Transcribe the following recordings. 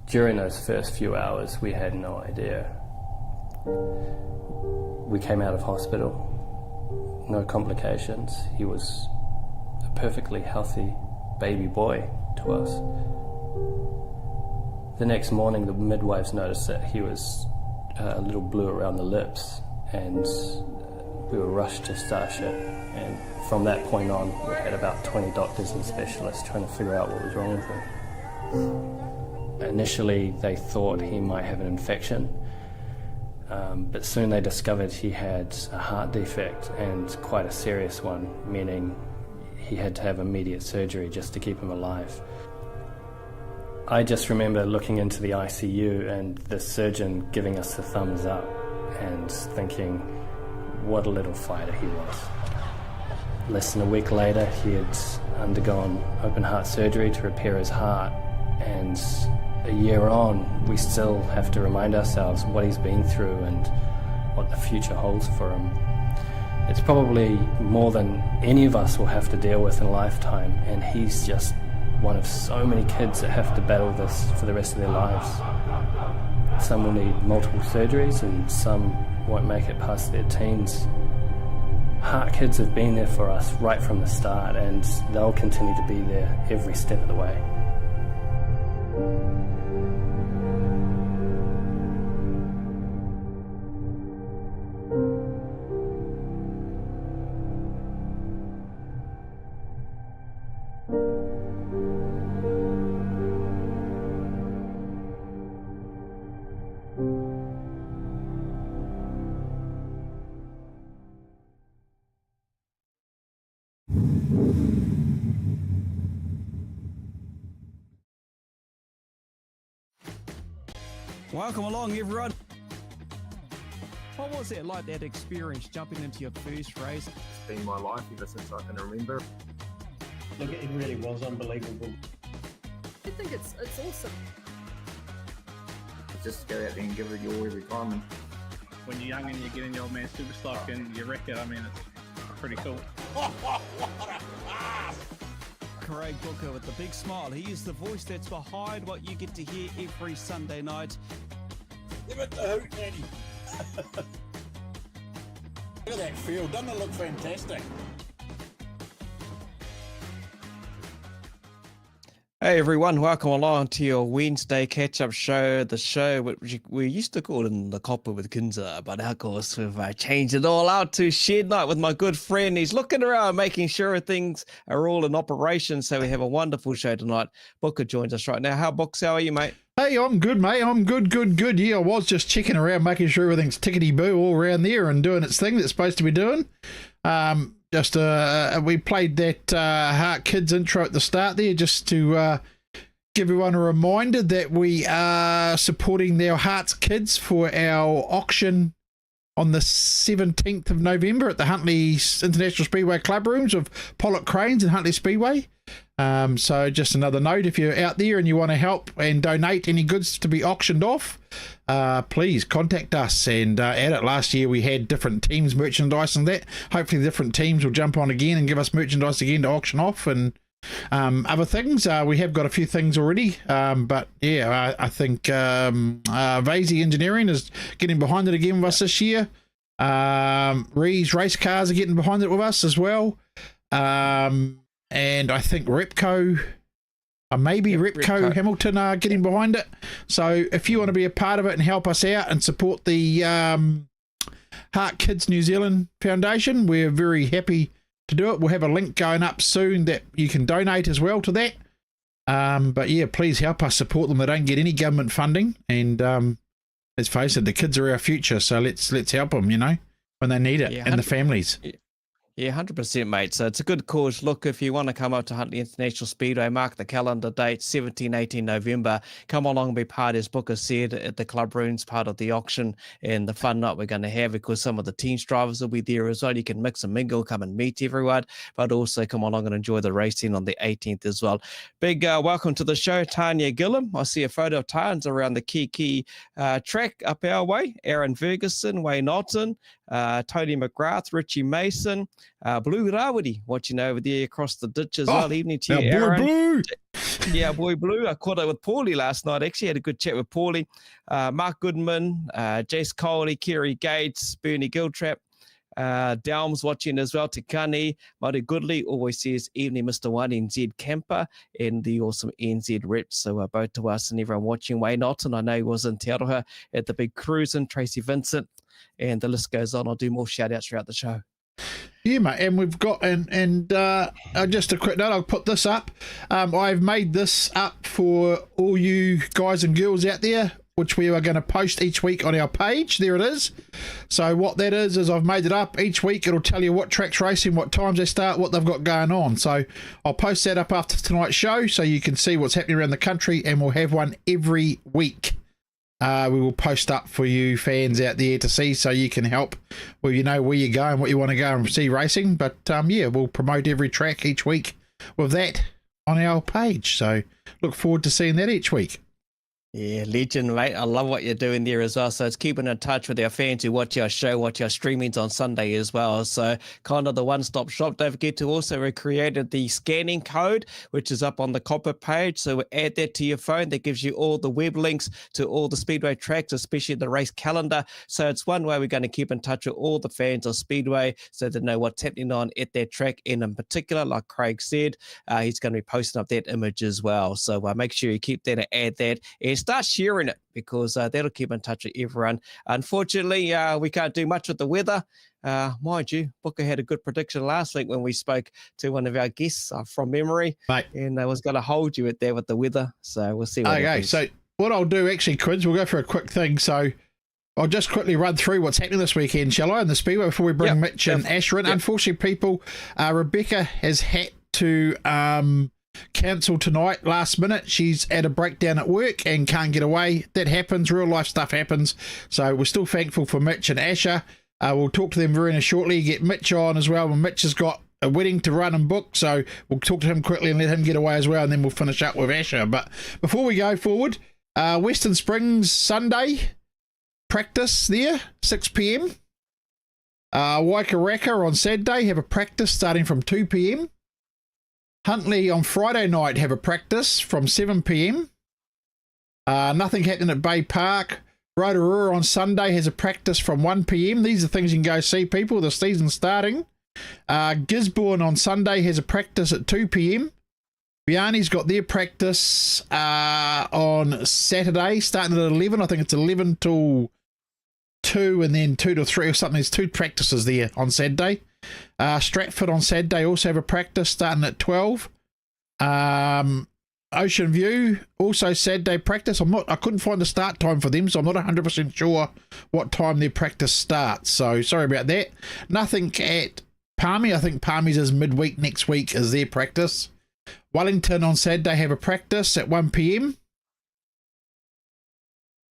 During those first few hours, we had no idea. We came out of hospital, no complications. He was a perfectly healthy baby boy to us. The next morning, the midwives noticed that he was a little blue around the lips, and we were rushed to Starship. And from that point on, we had about 20 doctors and specialists trying to figure out what was wrong with him. Initially, they thought he might have an infection, but soon they discovered he had a heart defect, and quite a serious one, meaning he had to have immediate surgery just to keep him alive. I just remember looking into the ICU and the surgeon giving us the thumbs up and thinking, what a little fighter he was. Less than a week later, he had undergone open heart surgery to repair his heart, and a year on, we still have to remind ourselves what he's been through and what the future holds for him. It's probably more than any of us will have to deal with in a lifetime, and he's just one of so many kids that have to battle this for the rest of their lives. Some will need multiple surgeries and some won't make it past their teens. Heart kids have been there for us right from the start, and they'll continue to be there every step of the way. Welcome along, everyone. What was it like, that experience, jumping into your first race? It's been my life ever since I can remember. Look, it really was unbelievable. I think it's awesome. Just go out there and give it your every time. And when you're young and you get in the old man Superstock and you wreck it, I mean, it's pretty cool. Craig Booker with the big smile. He is the voice that's behind what you get to hear every Sunday night. Give it the hoot, Daddy. Look at that field. Doesn't it look fantastic? Hey everyone, welcome along to your Wednesday catch-up show, the show which we used to call in the Kokpit with Kinser, but of course we've changed it all out to Shed Night with my good friend. He's looking around, making sure things are all in operation, so we have a wonderful show tonight. Booker joins us right now. Books, how are you, mate? Hey, I'm good, mate. I'm good. Yeah, I was just checking around, making sure everything's tickety-boo all around there and doing its thing that it's supposed to be doing. We played that Heart Kids intro at the start there just to give everyone a reminder that we are supporting our Hearts Kids for our auction on the 17th of November at the Huntly International Speedway Club Rooms of Pollock Cranes and Huntly Speedway. So just another note, if you're out there and you want to help and donate any goods to be auctioned off, please contact us. And at it last year we had different teams merchandise and that. Hopefully the different teams will jump on again and give us merchandise again to auction off and other things. We have got a few things already, but yeah, I think Vasey Engineering is getting behind it again with us this year. Rees Race Cars are getting behind it with us as well. And I think Repco, Repco Hamilton are getting behind it. So if you want to be a part of it and help us out and support the Heart Kids New Zealand Foundation, we're very happy to do it. We'll have a link going up soon that you can donate as well to that. But yeah, please help us support them. They don't get any government funding, and let's face it, the kids are our future. So let's help them, when they need it, and the families. Yeah, 100%, mate. So it's a good cause. Look, if you want to come up to Huntly International Speedway, mark the calendar date, 17, 18 November. Come along and be part, as Booker said, at the club rooms, part of the auction and the fun night we're going to have, because some of the teams drivers will be there as well. You can mix and mingle, come and meet everyone, but also come along and enjoy the racing on the 18th as well. Big welcome to the show, Tanya Gillam. I see a photo of Tans around the Kiki track up our way. Aaron Ferguson, Wayne Otten, Tony McGrath, Richie Mason, Blue Rawiri watching over there across the ditch as well. Evening to you, Our boy Aaron. Blue. Yeah, boy Blue. I caught up with Paulie last night. Actually had a good chat with Paulie. Mark Goodman, Jace Coley, Kerry Gates, Bernie Giltrap. Delms watching as well. Tikani, Mari Goodley always says evening, Mr. One NZ Camper and the awesome NZ rep. So both to us and everyone watching. Wayne Otten, I know he was in Te Aroha at the big cruise, and Tracy Vincent, and the list goes on. I'll do more shout outs throughout the show. Yeah, mate, and we've got, and just a quick note, I'll put this up. I've made this up for all you guys and girls out there, which we are going to post each week on our page. There it is. So what that is I've made it up. Each week it'll tell you what track's racing, what times they start, what they've got going on. So I'll post that up after tonight's show so you can see what's happening around the country, and we'll have one every week. We will post up for you fans out there to see, so you can help where you know where you go and what you want to go and see racing. But yeah, we'll promote every track each week with that on our page. So look forward to seeing that each week. Yeah, legend, mate. I love what you're doing there as well. So it's keeping in touch with our fans who watch our show, watch our streamings on Sunday as well. So kind of the one-stop shop. Don't forget to also we created the scanning code, which is up on the Kokpit page. So add that to your phone. That gives you all the web links to all the Speedway tracks, especially the race calendar. So it's one way we're going to keep in touch with all the fans of Speedway so they know what's happening on at that track. And in particular, like Craig said, he's going to be posting up that image as well. So make sure you keep that and add that. And start sharing it, because that'll keep in touch with everyone. Unfortunately, we can't do much with the weather. Mind you, Booker had a good prediction last week when we spoke to one of our guests from memory, Mate. And I was going to hold you at there with the weather. So we'll see what happens. So what I'll do actually, Quids, we'll go for a quick thing. So I'll just quickly run through what's happening this weekend, shall I, in the Speedway before we bring Mitch and Asher in. Unfortunately, people, Rebecca has had to cancel tonight last minute. She's at a breakdown at work and can't get away. That happens. Real life stuff happens. So we're still thankful for Mitch and Asher. We'll talk to them very shortly. Get Mitch on as well. Mitch has got a wedding to run and book, so we'll talk to him quickly and let him get away as well, and then we'll finish up with Asher. But before we go forward, Western Springs Sunday practice there, 6 p.m. Waikaraka on Saturday have a practice starting from 2 p.m. Huntly on Friday night have a practice from 7 p.m. Nothing happening at Bay Park. Rotorua on Sunday has a practice from 1 p.m. These are things you can go see, people. The season's starting. Gisborne on Sunday has a practice at 2 p.m. Vianney's got their practice on Saturday, starting at 11. I think it's 11 till 2 and then 2 to 3 or something. There's 2 practices there on Saturday. Stratford on Saturday also have a practice starting at 12. Ocean View also Saturday practice. I couldn't find the start time for them, so I'm not 100% sure what time their practice starts. So sorry about that. Nothing at Palmy. I think Palmy's is midweek next week is their practice. Wellington on Saturday have a practice at 1 p.m.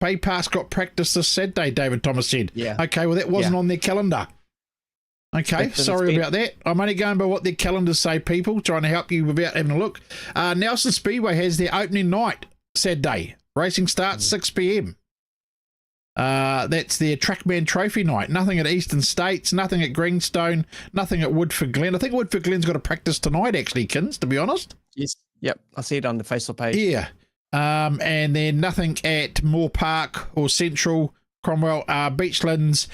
Bay Park's got practice this Saturday, David Thomas said. Yeah. Okay, well that wasn't on their calendar. Okay, sorry about that. I'm only going by what their calendars say, people, trying to help you without having a look. Nelson Speedway has their opening night Saturday. Racing starts 6 p.m. That's their Trackman Trophy night. Nothing at Eastern States, nothing at Greenstone, nothing at Woodford Glen. I think Woodford Glen's got a practice tonight, actually, Kins, to be honest. Yes. Yep. I see it on the Facebook page. Yeah. And then nothing at Moore Park or Central, Cromwell, Beachlands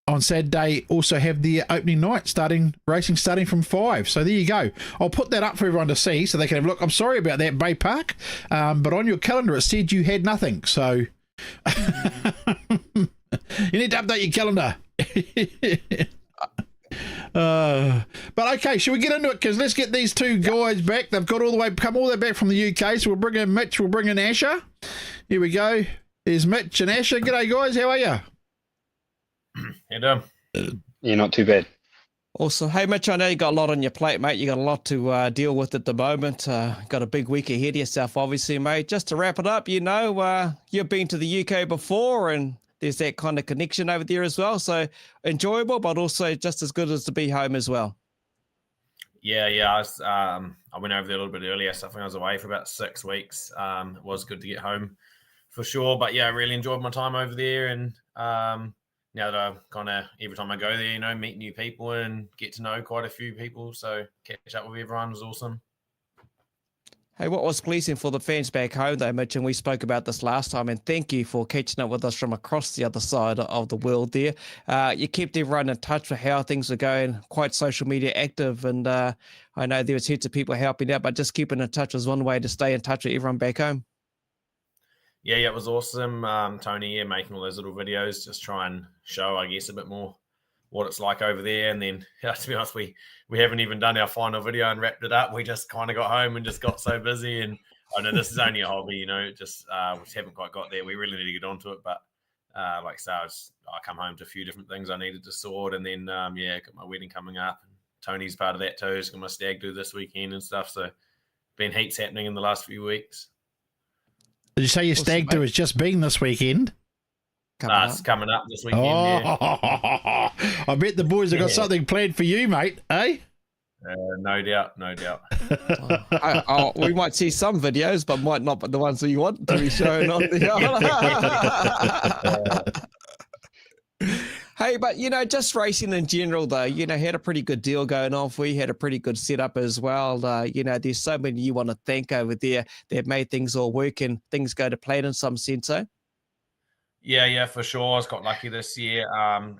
on Saturday also have the opening night racing starting from 5. So there you go. I'll put that up for everyone to see so they can have a look. I'm sorry about that, Bay Park, but on your calendar it said you had nothing. So you need to update your calendar. But okay, shall we get into it? Because let's get these two guys back. They've got come all the way back from the UK. So we'll bring in Mitch, we'll bring in Asher. Here we go. There's Mitch and Asher. G'day, guys. How are you? How doing? Yeah, not too bad. Awesome. Hey, Mitch, I know you got a lot on your plate, mate. You got a lot to deal with at the moment. Got a big week ahead of yourself, obviously, mate. Just to wrap it up, you've been to the UK before, and there's that kind of connection over there as well. So enjoyable, but also just as good as to be home as well. Yeah. I went over there a little bit earlier, so I think I was away for about 6 weeks. It was good to get home for sure, but yeah, I really enjoyed my time over there, and now that I kind of every time I go there, you know, meet new people and get to know quite a few people. So catch up with everyone was awesome. Hey, what was pleasing for the fans back home, though, Mitch, and we spoke about this last time, and thank you for catching up with us from across the other side of the world there. You kept everyone in touch with how things are going, quite social media active, and I know there was heaps of people helping out, but just keeping in touch was one way to stay in touch with everyone back home. Yeah, it was awesome. Tony, making all those little videos, just try and show, I guess, a bit more what it's like over there. And then, to be honest, we haven't even done our final video and wrapped it up. We just kind of got home and just got so busy. And I know this is only a hobby, you know, just we just haven't quite got there. We really need to get onto it. But like I say, I come home to a few different things I needed to sort. And then, got my wedding coming up. And Tony's part of that too. He's got my stag do this weekend and stuff. So been heaps happening in the last few weeks. Did you say your stag do has just been this weekend? It's coming up this weekend. Yeah. I bet the boys have got something planned for you, mate, eh? No doubt. We might see some videos, but might not be the ones that you want to be shown on the Hey, but, you know, just racing in general, though, you know, had a pretty good deal going on for you, had a pretty good setup as well. You know, there's so many you want to thank over there that made things all work and things go to plan in some sense, eh? Yeah, for sure. I was got lucky this year.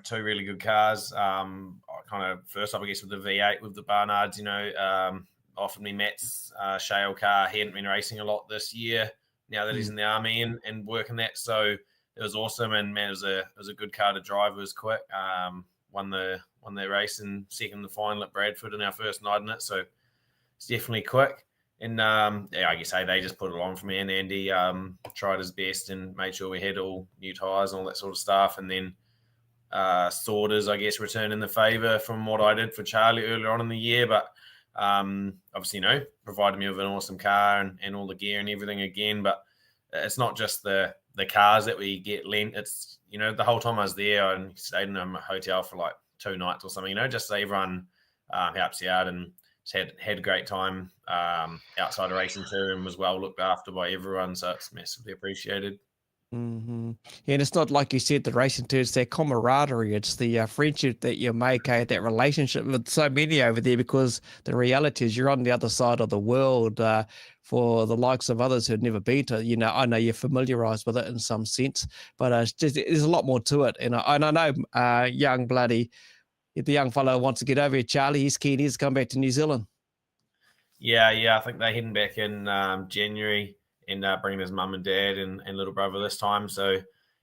Two really good cars. Kind of first up, I guess, with the V8 with the Barnards, you know, offered me Matt's shale car. He hadn't been racing a lot this year now that he's in the army and working that. So it was awesome. And man, it was a good car to drive. It was quick. Won the race and second the final at Bradford in our first night in it. So it's definitely quick. And I guess they just put it on for me, and Andy tried his best and made sure we had all new tyres and all that sort of stuff. And then Sorters, I guess, returning the favour from what I did for Charlie earlier on in the year. But obviously, you know, provided me with an awesome car and all the gear and everything again. But it's not just the cars that we get lent. It's, you know, the whole time I was there and stayed in a hotel for like 2 nights or something, you know, just so everyone helps you out and had a great time outside of racing too, and was well looked after by everyone. So it's massively appreciated. Mm-hmm. Yeah, and it's not like you said, the racing too, it's that camaraderie, it's the friendship that you make, that relationship with so many over there, because the reality is you're on the other side of the world. For the likes of others who've never been to, you know, I know you're familiarized with it in some sense, but there's a lot more to it. And I know the young fellow wants to get over here, Charlie. He's keen. He's come back to New Zealand. Yeah. I think they're heading back in January and bringing his mum and dad and little brother this time. So,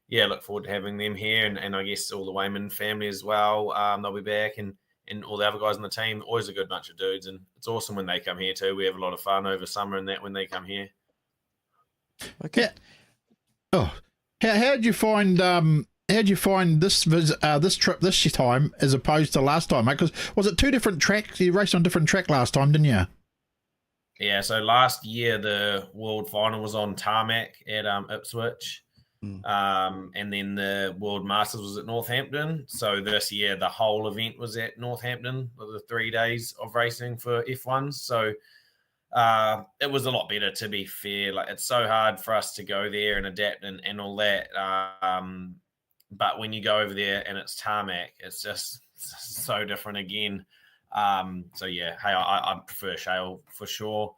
yeah, look forward to having them here. And I guess all the Wayman family as well. They'll be back and all the other guys on the team. Always a good bunch of dudes. And it's awesome when they come here too. We have a lot of fun over summer and that when they come here. Okay. Oh, how'd you find this trip this time as opposed to last time, mate? Because was it 2 different tracks? You raced on a different track last time, didn't you? Yeah, so last year the World Final was on tarmac at Ipswich, and then the World Masters was at Northampton. So this year the whole event was at Northampton for the 3 days of racing for F1s. So it was a lot better, to be fair. Like, it's so hard for us to go there and adapt and all that. But when you go over there and it's tarmac, it's just so different again. So yeah, hey, I prefer shale for sure.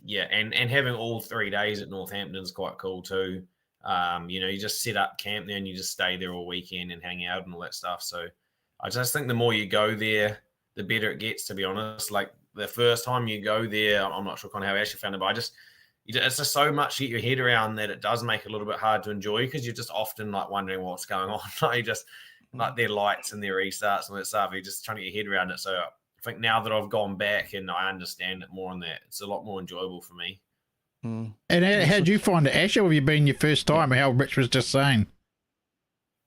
Yeah, and having all 3 days at Northampton is quite cool too. You know, you just set up camp there and you just stay there all weekend and hang out and all that stuff. So I just think the more you go there, the better it gets, to be honest. Like, the first time you go there, I'm not sure kind of how Asher found it, but it's just so much to get your head around that it does make it a little bit hard to enjoy, because you're just often like wondering what's going on. Like, you just like their lights and their restarts and all that stuff. You're just trying to get your head around it. So I think now that I've gone back and I understand it more on that, it's a lot more enjoyable for me. And how did you find it, Asher? Have you been your first time? How Rich was just saying.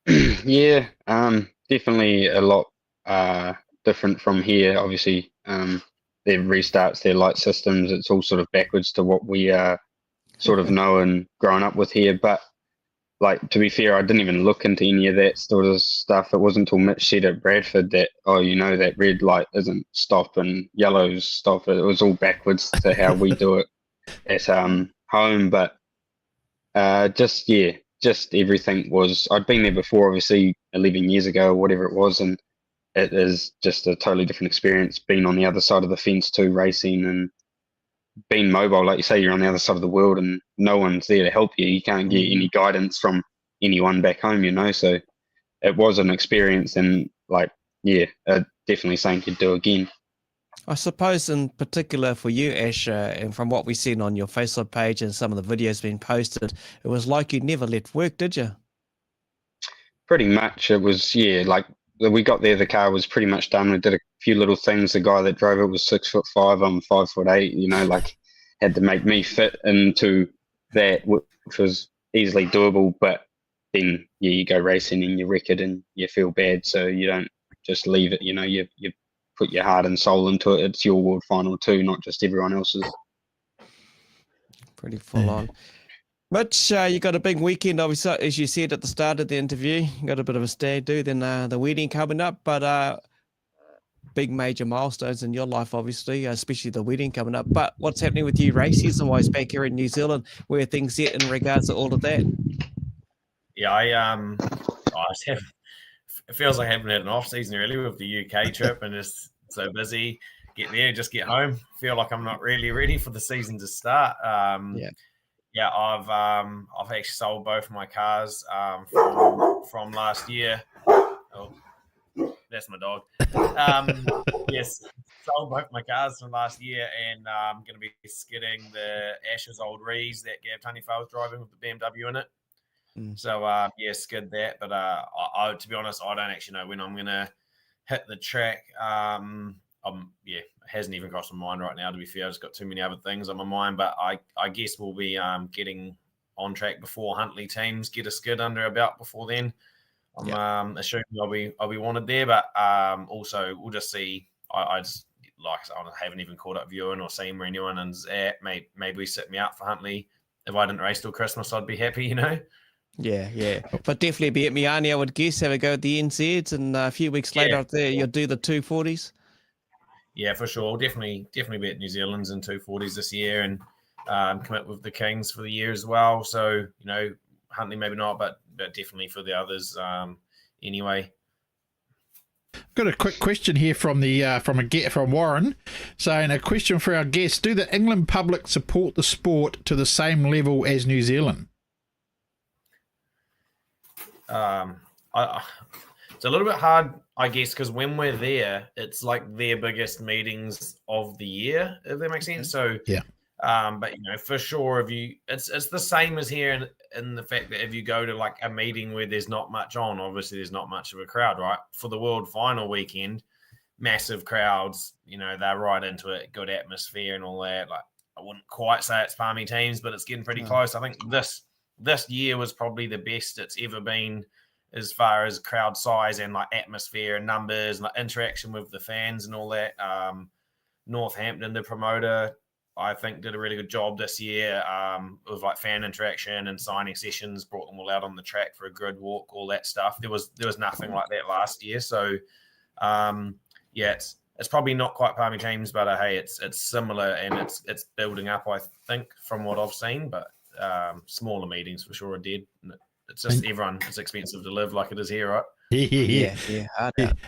Yeah, definitely a lot different from here. Obviously, their restarts, their light systems, it's all sort of backwards to what we sort of know and grown up with here. But like, to be fair, I didn't even look into any of that sort of stuff. It wasn't until Mitch said at Bradford that, oh, you know, that red light isn't stop and yellow's stop. It was all backwards to how we do it at home. But just, yeah, just everything was. I'd been there before, obviously 11 years ago or whatever it was, and it is just a totally different experience being on the other side of the fence too, racing and being mobile. Like you say, you're on the other side of the world and no one's there to help you. You can't get any guidance from anyone back home, you know. So it was an experience, and like, yeah, definitely something you'd do again. I suppose in particular for you, Asher, and from what we've seen on your Facebook page and some of the videos being posted, it was like you never left work, did you? Pretty much. It was, yeah, like we got there, the car was pretty much done. We did a few little things. The guy that drove it was 6'5", I'm 5'8", you know, like had to make me fit into that, which was easily doable. But then, yeah, you go racing and you wreck it and you feel bad. So you don't just leave it, you know, you put your heart and soul into it. It's your world final too, not just everyone else's. Pretty full on. Mitch, you got a big weekend, obviously, as you said at the start of the interview. You got a bit of a stag do, then the wedding coming up, but big major milestones in your life, obviously, especially the wedding coming up. But what's happening with you race season-wise back here in New Zealand? Where are things at in regards to all of that? Yeah, it feels like I haven't had an off season really with the UK trip and just so busy. Get there, just get home. Feel like I'm not really ready for the season to start. Yeah, I've actually sold both my cars from last year. Oh, that's my dog. Yes, sold both my cars from last year, and I'm going to be skidding the Asher's old Rees that Gav Tunnyfell was driving with the BMW in it. So yeah, skid that. But I, to be honest, I don't actually know when I'm going to hit the track. Yeah, it hasn't even crossed my mind right now, to be fair. I've just got too many other things on my mind, but I guess we'll be getting on track before Huntley teams get a skid under our belt before then. I'm assuming I'll be wanted there, but also we'll just see. I just, like I haven't even caught up viewing or seen where anyone is at. Maybe sit me out for Huntley. If I didn't race till Christmas, I'd be happy, you know. Yeah. But definitely be at Miami, I would guess. Have a go at the NZs, and a few weeks later up there, you'll do the 240s. Yeah, for sure. Definitely be at New Zealand's in 240s this year, and commit with the Kings for the year as well. So, you know, Huntley maybe not, but definitely for the others anyway. Got a quick question here from Warren, saying a question for our guests: do the England public support the sport to the same level as New Zealand? It's a little bit hard, I guess, because when we're there, it's like their biggest meetings of the year, if that makes sense. So yeah. But you know, for sure, it's the same as here in the fact that if you go to like a meeting where there's not much on, obviously there's not much of a crowd, right? For the World Final weekend, massive crowds, you know, they're right into it, good atmosphere and all that. Like, I wouldn't quite say it's palmy teams, but it's getting pretty close. I think this year was probably the best it's ever been as far as crowd size and like atmosphere and numbers and like interaction with the fans and all that. Northampton, the promoter, I think did a really good job this year with like fan interaction and signing sessions, brought them all out on the track for a grid walk, all that stuff. There was nothing like that last year. So yeah, it's probably not quite palmy teams, but hey, it's similar and it's building up, I think, from what I've seen, but smaller meetings for sure are dead. It's just it's expensive to live like it is here, right? Yeah.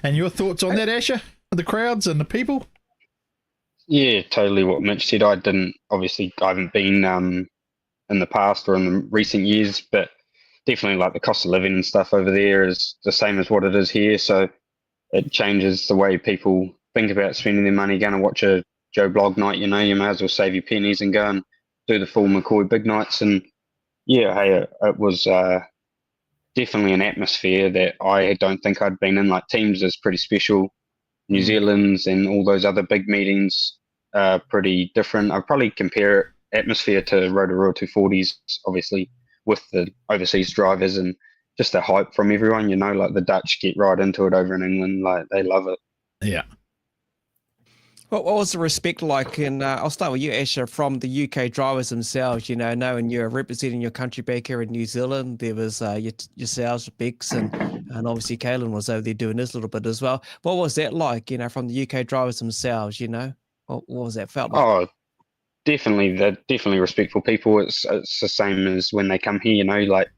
And your thoughts on that, Asher? The crowds and the people? Yeah, totally what Mitch said. I haven't been in the past or in the recent years, but definitely like the cost of living and stuff over there is the same as what it is here. So it changes the way people think about spending their money. Going to watch a Joe Blogg night, you know, you may as well save your pennies and go and do the full McCoy big nights. And yeah, hey, it was definitely an atmosphere that I don't think I'd been in. Like teams is pretty special. New Zealand's and all those other big meetings are pretty different. I'd probably compare atmosphere to Rotorua 240s, obviously, with the overseas drivers and just the hype from everyone. You know, like the Dutch get right into it over in England. Like they love it. Yeah. What was the respect like? And I'll start with you, Asher, from the UK drivers themselves. You know, knowing you're representing your country back here in New Zealand, there was yourselves, Bexs, and obviously Kalen was over there doing this little bit as well. What was that like? You know, from the UK drivers themselves. You know, what was that felt like? Oh, definitely, they're definitely respectful people. It's the same as when they come here. You know, like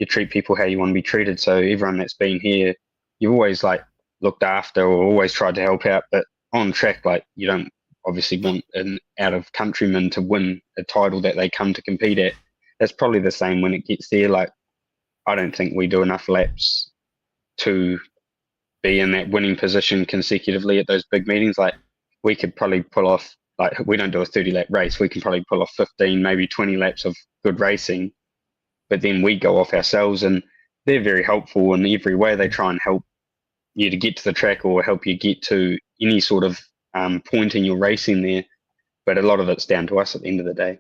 you treat people how you want to be treated. So everyone that's been here, you've always like looked after or always tried to help out. But on track, like you don't obviously want an out of countryman to win a title that they come to compete at. That's probably the same when it gets there. Like I don't think we do enough laps to be in that winning position consecutively at those big meetings. Like we could probably pull off, like we don't do a 30-lap race, we can probably pull off 15, maybe 20 laps of good racing, but then we go off ourselves, and they're very helpful in every way. They try and help you to get to the track or help you get to any sort of point in your racing there, but a lot of it's down to us at the end of the day.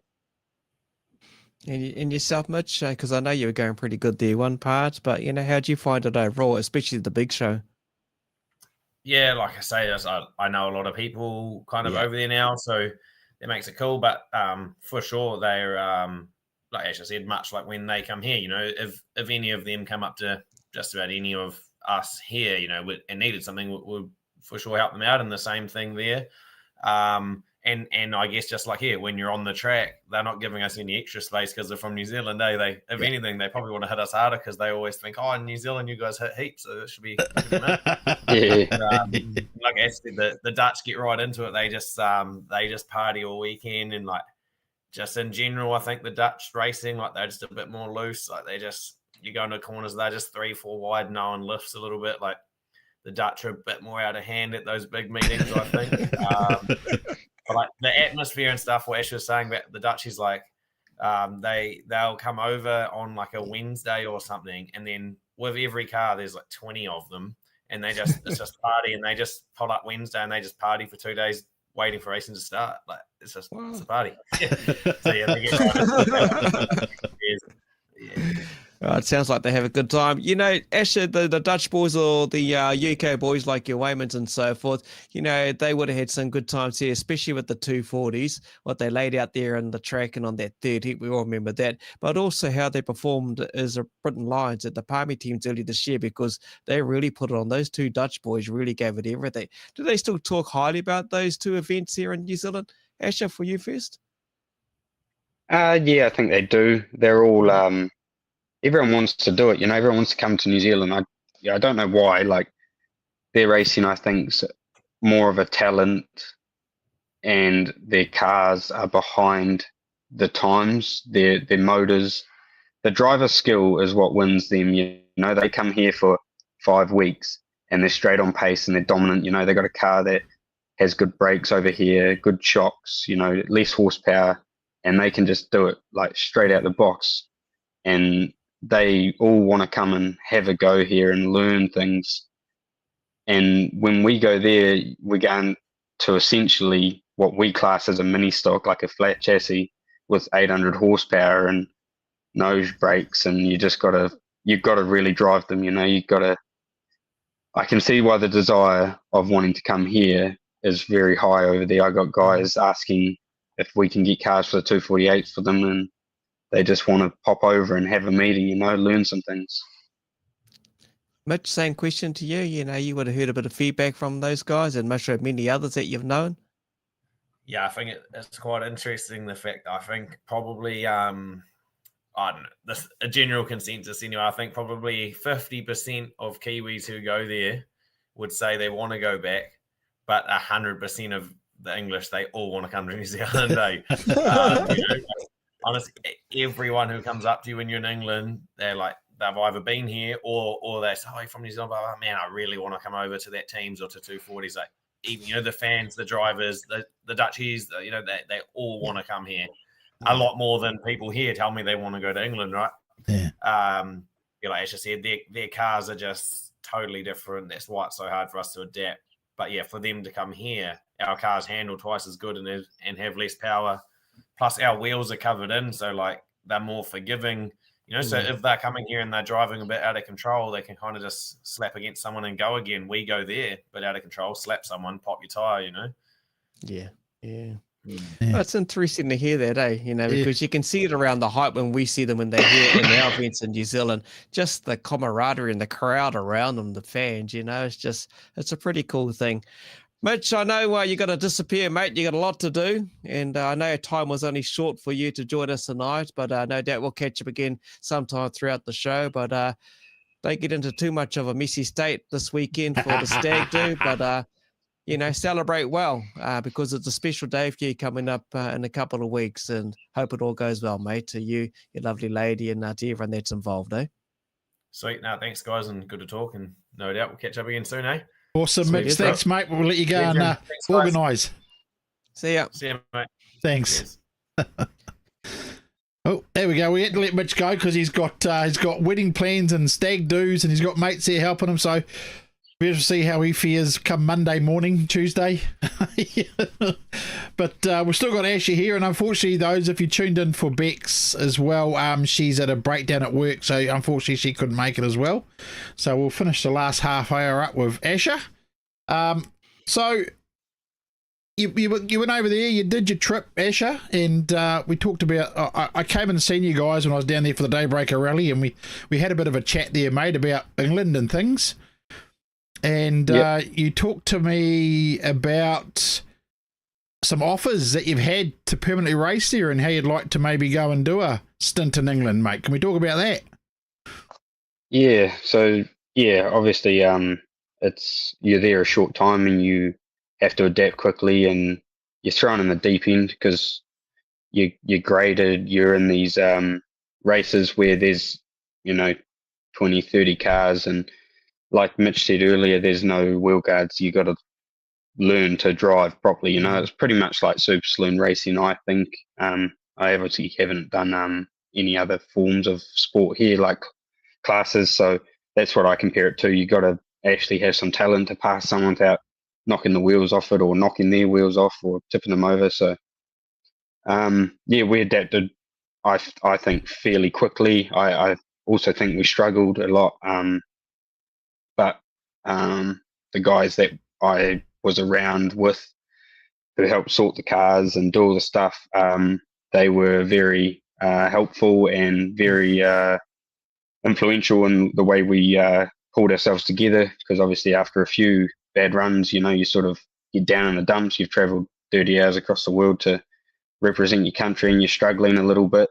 And yourself, Mitch, because I know you were going pretty good there one part, but how do you find it overall, especially the big show? Yeah, like I say, I know a lot of people kind of over there now, so it makes it cool. But for sure, they're like Asher said, much like when they come here. If any of them come up to just about any of us here, and needed something, we'll for sure help them out. And the same thing there. And I guess just like here, when you're on the track, they're not giving us any extra space because they're from New Zealand. If anything, they probably want to hit us harder because they always think, oh, in New Zealand, you guys hit heaps, so it should be good. Like I said, the Dutch get right into it. They just party all weekend, and like just in general, I think the Dutch racing, like they're just a bit more loose. Like you go into corners, they're just 3-4 wide, no one lifts a little bit. Like the Dutch are a bit more out of hand at those big meetings, I think. But like the atmosphere and stuff, what Ash was saying about the Dutch is like they'll come over on like a Wednesday or something, and then with every car there's like 20 of them, and it's just party, and they just pull up Wednesday and they just party for 2 days waiting for racing to start. Like it's a party. So yeah, they get right. It sounds like they have a good time. Asher, the Dutch boys or the UK boys like your Waymans and so forth, they would have had some good times here, especially with the 240s, what they laid out there on the track and on that third heat. We all remember that. But also how they performed as a Britain Lions at the Palmy teams early this year, because they really put it on. Those two Dutch boys really gave it everything. Do they still talk highly about those two events here in New Zealand? Asher, for you first? Yeah, I think they do. They're all... everyone wants to do it, everyone wants to come to New Zealand. I don't know why. Like their racing, I think, is more of a talent, and their cars are behind the times. Their motors, the driver skill is what wins them. They come here for 5 weeks and they're straight on pace and they're dominant. They got a car that has good brakes over here, good shocks, less horsepower, and they can just do it like straight out the box. And they all want to come and have a go here and learn things. And when we go there, we're going to essentially what we class as a mini stock, like a flat chassis with 800 horsepower and nose brakes. And you've got to really drive them. I can see why the desire of wanting to come here is very high over there. I got guys asking if we can get cars for the 248s for them, and they just want to pop over and have a meeting, learn some things. Mitch, same question to you. You would have heard a bit of feedback from those guys and many others that you've known. Yeah, I think it's quite interesting, the fact I think probably, I don't know, a general consensus anyway, I think probably 50% of Kiwis who go there would say they want to go back, but 100% of the English, they all want to come to New Zealand. Honestly, everyone who comes up to you when you're in England, they've either been here or they say, "Oh, from New Zealand." But, man, I really want to come over to that teams or to 240s. Like even the fans, the drivers, the Dutchies, they all want to come here. A lot more than people here tell me they want to go to England, right? Yeah. Like Asher said, their cars are just totally different. That's why it's so hard for us to adapt. But yeah, for them to come here, our cars handle twice as good and have less power. Plus, our wheels are covered in, so like they're more forgiving. So if they're coming here and they're driving a bit out of control, they can kind of just slap against someone and go again. We go there, but out of control, slap someone, pop your tire. Yeah. Well, it's interesting to hear that, because you can see it around the hype when we see them when they're here in our events in New Zealand. Just the camaraderie and the crowd around them, the fans. It's a pretty cool thing. Mitch, I know you got to disappear, mate. You got a lot to do, and I know time was only short for you to join us tonight, but no doubt we'll catch up again sometime throughout the show. But don't get into too much of a messy state this weekend for the stag do, but celebrate well because it's a special day for you coming up in a couple of weeks, and hope it all goes well, mate, to you, your lovely lady, and to everyone that's involved, eh? Sweet. No, thanks, guys, and good to talk, and no doubt we'll catch up again soon, eh? Awesome, Sweet. Mitch. Thanks, mate. We'll let you go and Thanks, guys. organise. See ya. See you, mate. Thanks. Cheers. Oh, there we go. We had to let Mitch go because he's got wedding plans and stag do's, and he's got mates there helping him. So we'll see how he fares come Monday morning, Tuesday. But we've still got Asher here, and unfortunately, those if you tuned in for Bexs as well, she's at a breakdown at work, so unfortunately she couldn't make it as well. So we'll finish the last half hour up with Asher. So you went over there, you did your trip, Asher, and we talked about. I came and seen you guys when I was down there for the Daybreaker Rally, and we had a bit of a chat there, mate, about England and things. And you talked to me about some offers that you've had to permanently race there and how you'd like to maybe go and do a stint in England, mate. Can we talk about that? Yeah. So yeah, obviously, you're there a short time and you have to adapt quickly, and you're thrown in the deep end because you're graded. You're in these races where there's 20, 30 cars, and like Mitch said earlier, there's no wheel guards. You got to learn to drive properly. It's pretty much like super saloon racing. I think I obviously haven't done any other forms of sport here, like classes. So that's what I compare it to. You got to actually have some talent to pass someone without knocking the wheels off it or knocking their wheels off or tipping them over. So we adapted. I think fairly quickly. I also think we struggled a lot. But the guys that I was around with who helped sort the cars and do all the stuff, they were very helpful and very influential in the way we pulled ourselves together, because obviously after a few bad runs, you sort of get down in the dumps. You've travelled 30 hours across the world to represent your country and you're struggling a little bit.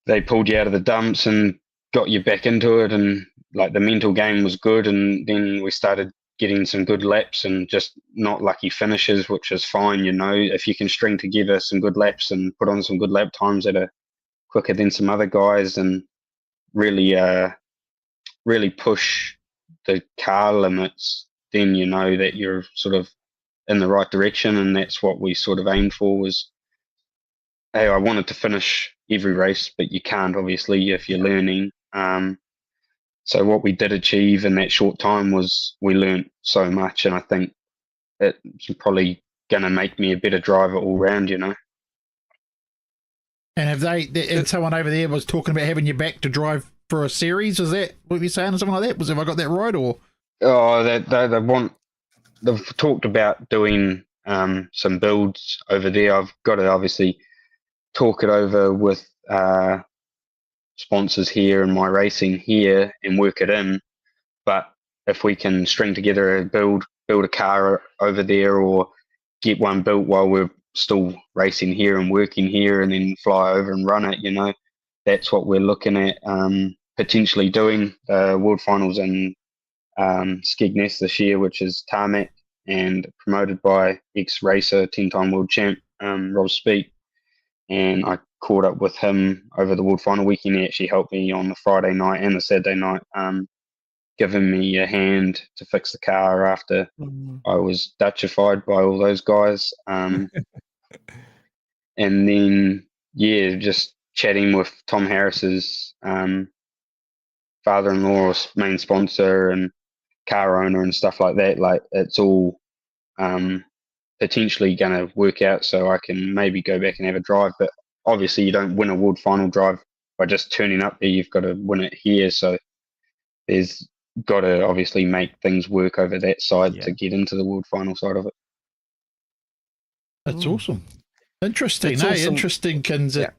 They pulled you out of the dumps and got you back into it, and like the mental game was good, and then we started getting some good laps and just not lucky finishes, which is fine. If you can string together some good laps and put on some good lap times that are quicker than some other guys and really push the car limits, then you know that you're sort of in the right direction. And that's what we sort of aimed for was, hey, I wanted to finish every race, but you can't obviously if you're learning. So what we did achieve in that short time was we learned so much, and I think it's probably going to make me a better driver all round, And have and someone over there was talking about having you back to drive for a series? Was that what you're saying, or something like that? Have I got that right, or? Oh, they've talked about doing some builds over there. I've got to obviously talk it over with sponsors here and my racing here and work it in. But if we can string together a build a car over there, or get one built while we're still racing here and working here, and then fly over and run it, that's what we're looking at potentially doing. World Finals in Skegness this year, which is tarmac and promoted by ex-racer, 10-time world champ Rob Speak. And I caught up with him over the World Final weekend. He actually helped me on the Friday night and the Saturday night, giving me a hand to fix the car after I was Dutchified by all those guys. And then, just chatting with Tom Harris's father-in-law, main sponsor and car owner and stuff like that. Like, it's all potentially going to work out, so I can maybe go back and have a drive. But obviously you don't win a World Final drive by just turning up there. You've got to win it here, so there's got to obviously make things work over that side to get into the World Final side of it. That's awesome. Interesting, It's hey, awesome. interesting, Kins. Yeah,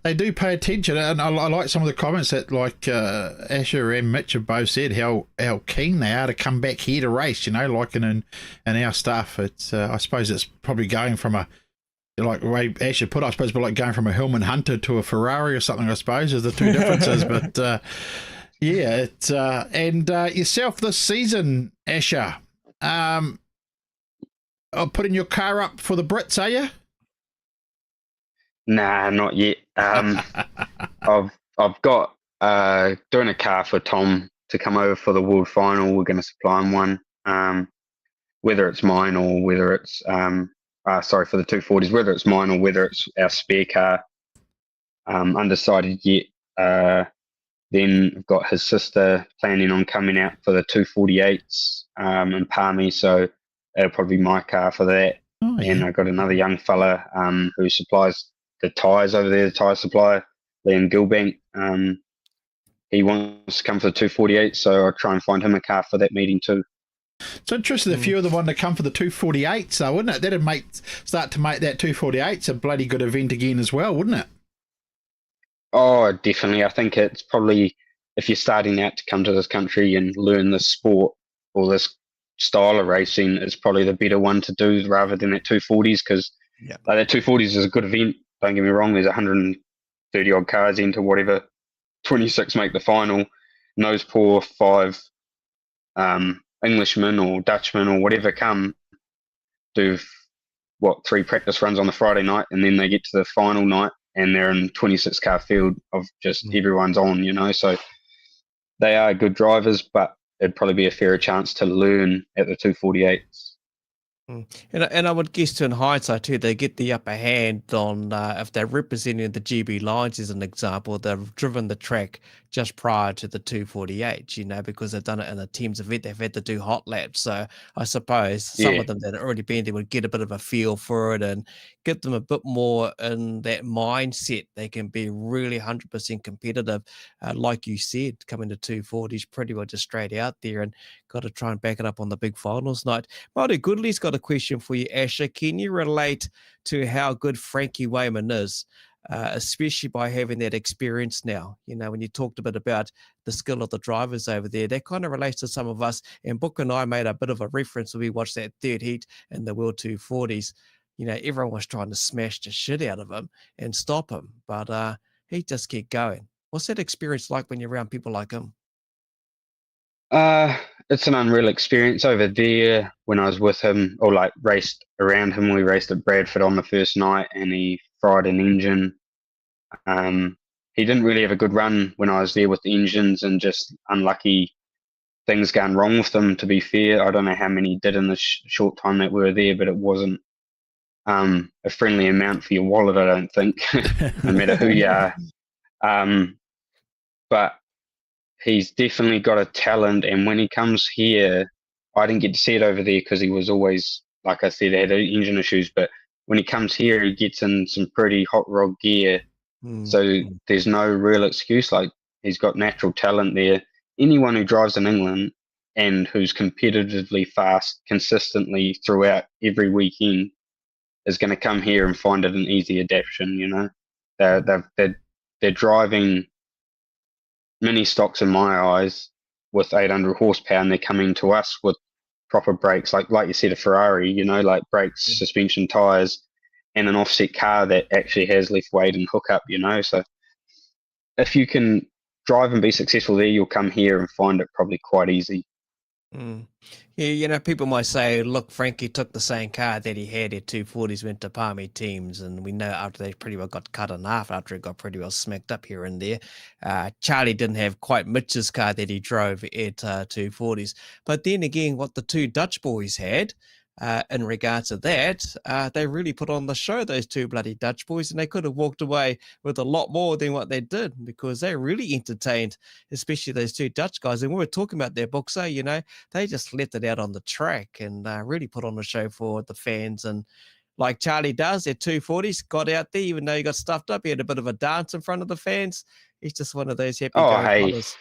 They do pay attention, and I like some of the comments that like Asher and Mitch have both said how keen they are to come back here to race. You know, like in our stuff. It's I suppose it's probably going from a like the way Asher put it, I suppose, but like going from a Hillman Hunter to a Ferrari or something. I suppose is the two differences, but yeah, it's and yourself this season, Asher. Putting your car up for the Brits, are you? Nah, not yet. I've got doing a car for Tom to come over for the World Final. We're going to supply him one, whether it's mine or whether it's for the 240s, whether it's mine or whether it's our spare car. Undecided yet. Then I've got his sister planning on coming out for the 248s in Palmy, so that'll probably be my car for that. Oh, yeah. And I've got another young fella who supplies the tyres over there, the tyre supplier, Liam Gilbank. He wants to come for the 248, so I'll try and find him a car for that meeting too. It's interesting if you're the one to come for the 248s, though, wouldn't it? That'd start to make that 248s a bloody good event again as well, wouldn't it? Oh, definitely. I think it's probably, if you're starting out to come to this country and learn this sport or this style of racing, it's probably the better one to do rather than that 240s, because that 240s is a good event. Don't get me wrong, there's 130 odd cars into whatever, 26 make the final, and those poor 5 Englishmen or Dutchmen or whatever come do 3 practice runs on the Friday night, and then they get to the final night and they're in 26 car field of just everyone's on, you know. So they are good drivers, but it'd probably be a fairer chance to learn at the 248s. And I would guess, too, in hindsight too, they get the upper hand on if they're representing the GB lines as an example. They've driven the track just prior to the 248, you know, because they've done it in a team's event. They've had to do hot laps, so I suppose some of them that have already been there would get a bit of a feel for it and get them a bit more in that mindset. They can be really 100% competitive, like you said, coming to 240s pretty well just straight out there, and got to try and back it up on the big finals night. Marty Goodley's got a question for you, Asher. Can you relate to how good Frankie Wayman is, especially by having that experience now? You know, when you talked a bit about the skill of the drivers over there, that kind of relates to some of us. And Booker and I made a bit of a reference when we watched that third heat in the World 240s. You know, everyone was trying to smash the shit out of him and stop him, but he just kept going. What's that experience like when you're around people like him? It's an unreal experience over there. When I was with him, or like raced around him, we raced at Bradford on the first night, and he fried an engine. He didn't really have a good run when I was there with the engines, and just unlucky things going wrong with them, to be fair. I don't know how many he did in the short time that we were there, but it wasn't a friendly amount for your wallet, I don't think, no matter who you are. But he's definitely got a talent, and when he comes here, I didn't get to see it over there because he was always, like I said, had engine issues, but when he comes here, he gets in some pretty hot rod gear. So there's no real excuse. Like, he's got natural talent there. Anyone who drives in England and who's competitively fast consistently throughout every weekend is going to come here and find it an easy adaptation. You know, they're driving mini stocks in my eyes with 800 horsepower, and they're coming to us with proper brakes, like you said, a Ferrari, you know, like brakes, suspension, tires, and an offset car that actually has left weight and hookup, you know. So if you can drive and be successful there, you'll come here and find it probably quite easy. Yeah, you know, people might say, look, Frankie took the same car that he had at 240s, went to Palmy teams, and we know after they pretty well got cut in half, after it got pretty well smacked up here and there. Charlie didn't have quite Mitch's car that he drove at 240s. But then again, what the two Dutch boys had, in regards to that, they really put on the show, those two bloody Dutch boys, and they could have walked away with a lot more than what they did, because they really entertained, especially those two Dutch guys. And we were talking about their books, so, you know, they just let it out on the track and really put on a show for the fans. And like Charlie does at 240s, got out there, even though he got stuffed up, he had a bit of a dance in front of the fans. He's just one of those happy fellas.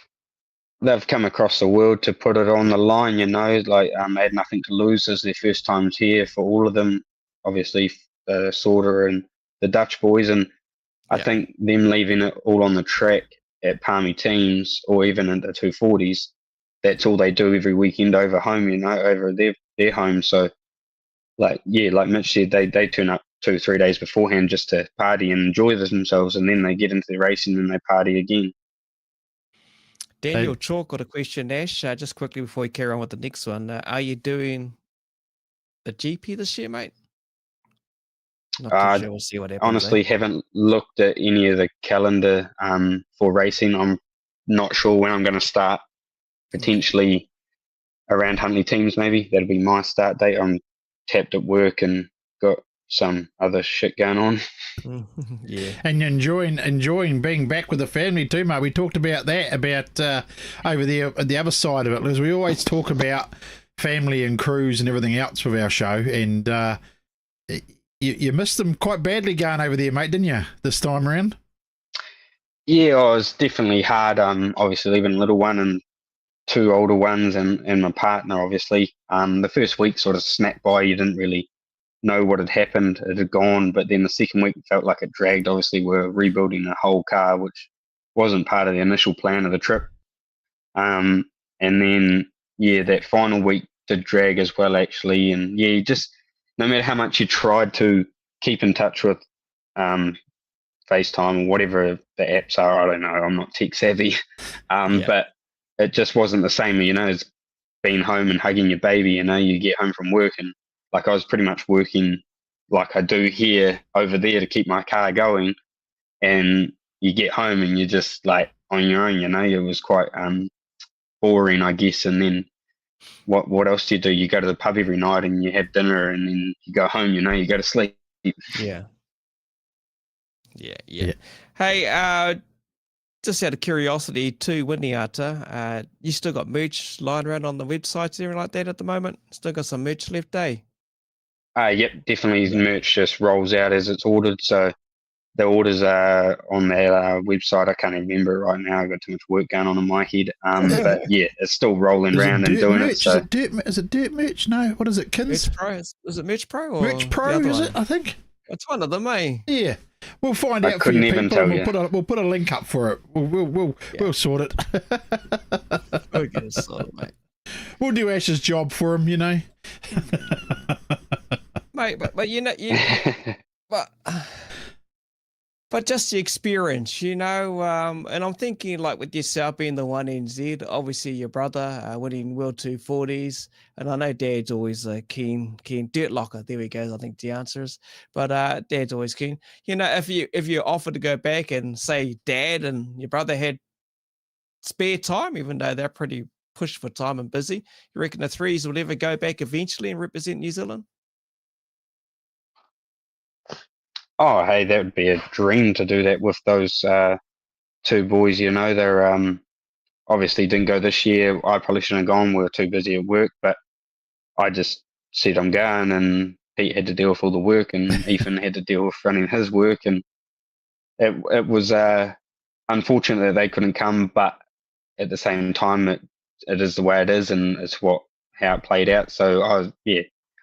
They've come across the world to put it on the line, you know, like they had nothing to lose as their first times here for all of them. Obviously, Sorter and the Dutch boys, and I Yeah. think them leaving it all on the track at Palmy teams or even in the 240s, that's all they do every weekend over home, over their home. So, like Mitch said, they turn up 2-3 days beforehand just to party and enjoy themselves, and then they get into the racing and they party again. Daniel Chalk got a question, Ash, just quickly before we carry on with the next one. Are you doing the GP this year, mate? Not too sure. We'll see what happens. Honestly, haven't looked at any of the calendar for racing. I'm not sure when I'm going to start. Potentially around Huntley teams, maybe. That'll be my start date. I'm tapped at work and got some other shit going on. Yeah. And enjoying being back with the family too, mate. We talked about that, over there at the other side of it, because we always talk about family and crews and everything else with our show, and you missed them quite badly going over there, mate, didn't you, this time around? Yeah, it was definitely hard. Obviously leaving a little one and 2 older ones and my partner, obviously. The first week sort of snapped by. You didn't really know what had happened. It had gone, but then the second week felt like it dragged. Obviously, we're rebuilding a whole car, which wasn't part of the initial plan of the trip. And then, that final week did drag as well, actually. And you just, no matter how much you tried to keep in touch with FaceTime or whatever the apps are, I don't know, I'm not tech savvy, but it just wasn't the same, as being home and hugging your baby. You get home from work and like I was pretty much working like I do here over there to keep my car going, and you get home and you're just like on your own. It was quite boring, I guess. And then what else do? You go to the pub every night and you have dinner, and then you go home. You go to sleep. Yeah. Hey, just out of curiosity too, Winiata, you still got merch lying around on the websites and everything like that at the moment? Still got some merch left, eh? Yep, definitely. Merch just rolls out as it's ordered. So the orders are on that website. I can't remember it right now. I've got too much work going on in my head. But it's still rolling around and doing merch? it. So Is it dirt merch? No, what is it? Merch Pro? Is it Merch Pro? Or Merch Pro, is it? I think. It's one of them, eh? Yeah, we'll find out for you people. We'll put a link up for it. We'll sort it. We'll get it sorted, mate. We'll do Ash's job for him, Mate, but just the experience, and I'm thinking like with yourself being the one NZ, obviously your brother winning World 240s, and I know Dad's always keen dirt locker. There we go. I think the answer is, but Dad's always keen. If you offered to go back and say Dad and your brother had spare time, even though they're pretty pushed for time and busy, you reckon the threes will ever go back eventually and represent New Zealand? Oh, hey, that would be a dream to do that with those 2 boys. They're obviously didn't go this year. I probably shouldn't have gone. We were too busy at work, but I just said I'm going, and Pete had to deal with all the work, and Ethan had to deal with running his work, and it was unfortunate that they couldn't come, but at the same time, it is the way it is, and it's how it played out. So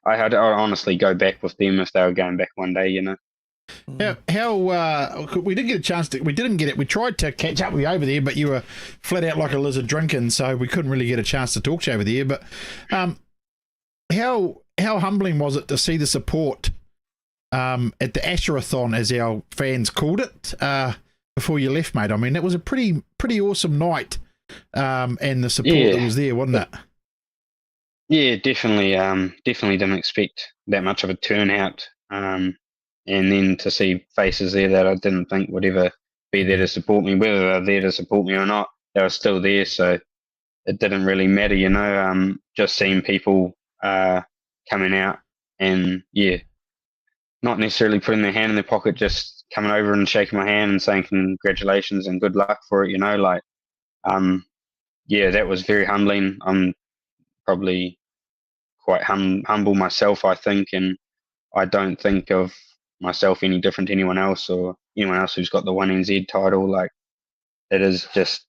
I'd honestly go back with them if they were going back one day. How we didn't get a chance to. We didn't get it. We tried to catch up with you over there, but you were flat out like a lizard drinking, so we couldn't really get a chance to talk to you over there. But how humbling was it to see the support at the Asherathon, as our fans called it, before you left, mate? I mean, it was a pretty awesome night, and the support that was there, wasn't it? Yeah, definitely. Definitely didn't expect that much of a turnout. And then to see faces there that I didn't think would ever be there to support me, whether they're there to support me or not, they were still there. So it didn't really matter, just seeing people coming out and, not necessarily putting their hand in their pocket, just coming over and shaking my hand and saying congratulations and good luck for it, that was very humbling. I'm probably quite humble myself, I think, and I don't think of myself any different to anyone else or anyone else who's got the 1NZ title. Like, it is just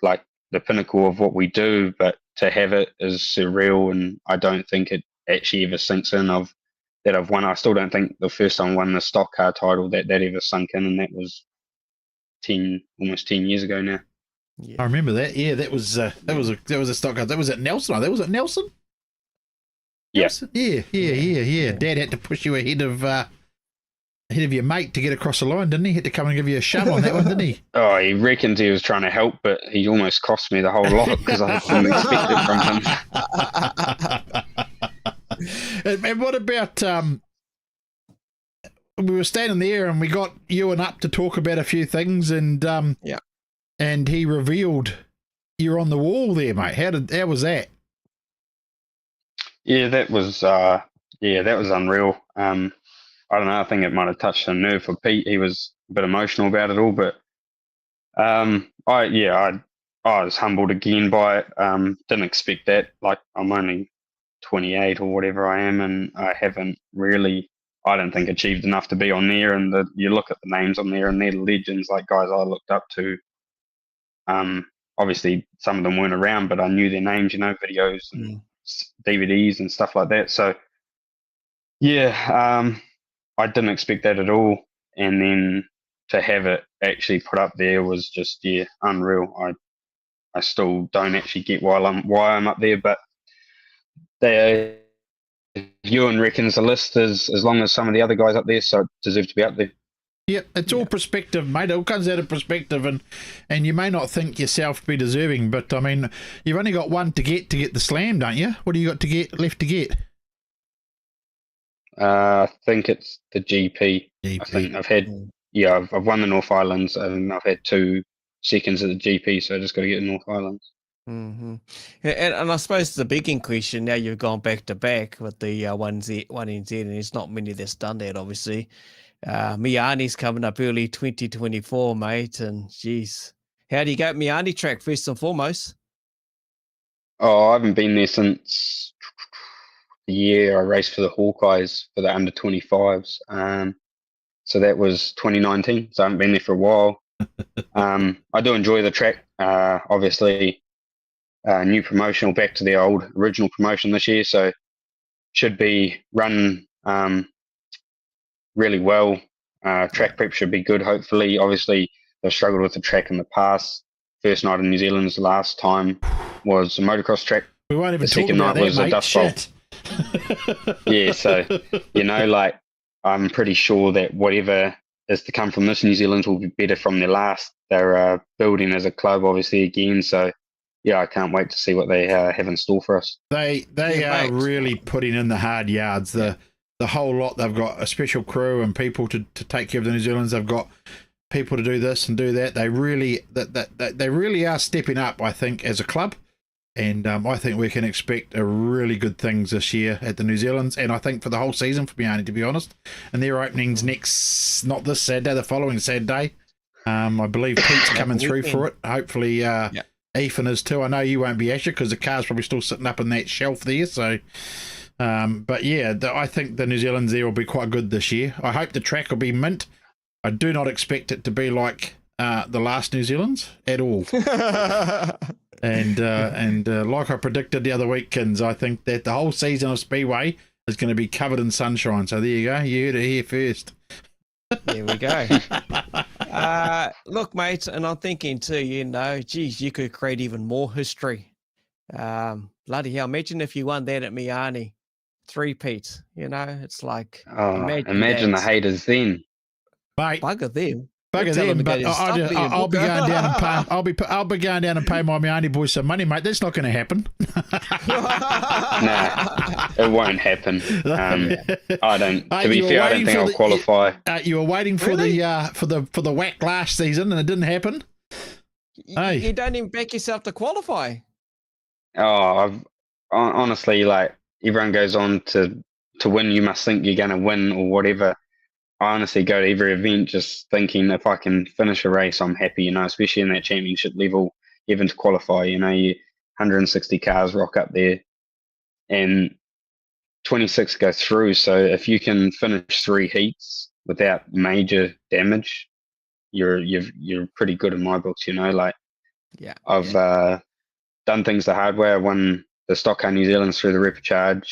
like the pinnacle of what we do, but to have it is surreal, and I don't think it actually ever sinks in of that I've won. I still don't think the first time I won the stock car title that ever sunk in, and that was almost 10 years ago now. I remember that. Yeah, that was a stock car. That was at Nelson. That was at Nelson. Yeah. Yeah. Dad had to push you ahead of your mate to get across the line, didn't he? Had to come and give you a shove on that one, didn't he? Oh, he reckons he was trying to help, but he almost cost me the whole lot because I didn't expect it from him. And what about we were standing there and we got Ewan up to talk about a few things, and and he revealed you're on the wall there, mate. How was that? Yeah, that was unreal. I don't know. I think it might have touched a nerve for Pete. He was a bit emotional about it all, but I was humbled again by it. Didn't expect that. Like, I'm only 28 or whatever I am, and I haven't really, I don't think, achieved enough to be on there. And you look at the names on there, and they're legends, like guys I looked up to. Obviously, some of them weren't around, but I knew their names, videos and DVDs and stuff like that. So, yeah, I didn't expect that at all. And then to have it actually put up there was just, unreal. I still don't actually get why I'm up there, but Ewan reckons the list is as long as some of the other guys up there, so it deserves to be up there. Yeah, it's all perspective, mate. It all comes out of perspective, and you may not think yourself to be deserving, but I mean, you've only got one to get the slam, don't you? What do you got left to get? I think it's the GP. I think I've had, I've won the North Islands, and I've had 2 seconds at the GP, so I just got to get the North Islands. Mm-hmm. And I suppose the big question now, you've gone back to back with the one NZ, and there's not many that's done that, obviously. Miani's coming up early 2024, mate, and geez, how do you go at Miani track first and foremost? Oh, I haven't been there since the year I raced for the Hawkeyes for the under 25s. So that was 2019. So I haven't been there for a while. I do enjoy the track. Obviously, new promotional back to the old original promotion this year. So should be run really well. Track prep should be good, hopefully. Obviously, they've struggled with the track in the past. First night in New Zealand's last time was a motocross track. We won't even the second talk about night was that, a dust bowl. Yeah, so, like, I'm pretty sure that whatever is to come from this New Zealand will be better from their last. They're building as a club, obviously, again. So, yeah, I can't wait to see what they have in store for us. They are really putting in the hard yards. The whole lot. They've got a special crew and people to take care of the New Zealanders. They've got people to do this and do that. They really are stepping up, I think, as a club. And I think we can expect a really good things this year at the New Zealands, and I think for the whole season, for Miani, to be honest. And their openings not this Saturday, the following Saturday. I believe Pete's coming through for it. Hopefully, Ethan is too. I know you won't be, Asher, because the car's probably still sitting up in that shelf there. So, but yeah, I think the New Zealand's there will be quite good this year. I hope the track will be mint. I do not expect it to be like the last New Zealand's at all. And like I predicted the other week, Kins, I think that the whole season of Speedway is going to be covered in sunshine. So there you go. You heard it here first. There we go. Look, mate, and I'm thinking too, geez, you could create even more history. Bloody hell, imagine if you won that at Miani. 3-peat, it's like... imagine the haters then. Mate, bugger them. But I'll be going down and pay. I'll be going down and pay my Miani boys some money, mate. That's not going to happen. Nah, it won't happen. I don't. To be fair, I don't think I'll qualify. You were waiting for the whack last season, and it didn't happen. You don't even back yourself to qualify. Oh, honestly, like, everyone goes on to win. You must think you're going to win or whatever. I honestly go to every event just thinking if I can finish a race, I'm happy, especially in that championship level, even to qualify, you 160 cars rock up there and 26 go through. So if you can finish 3 heats without major damage, you're pretty good in my books, I've done things the hard way. I won the Stock Car New Zealand through the repecharge.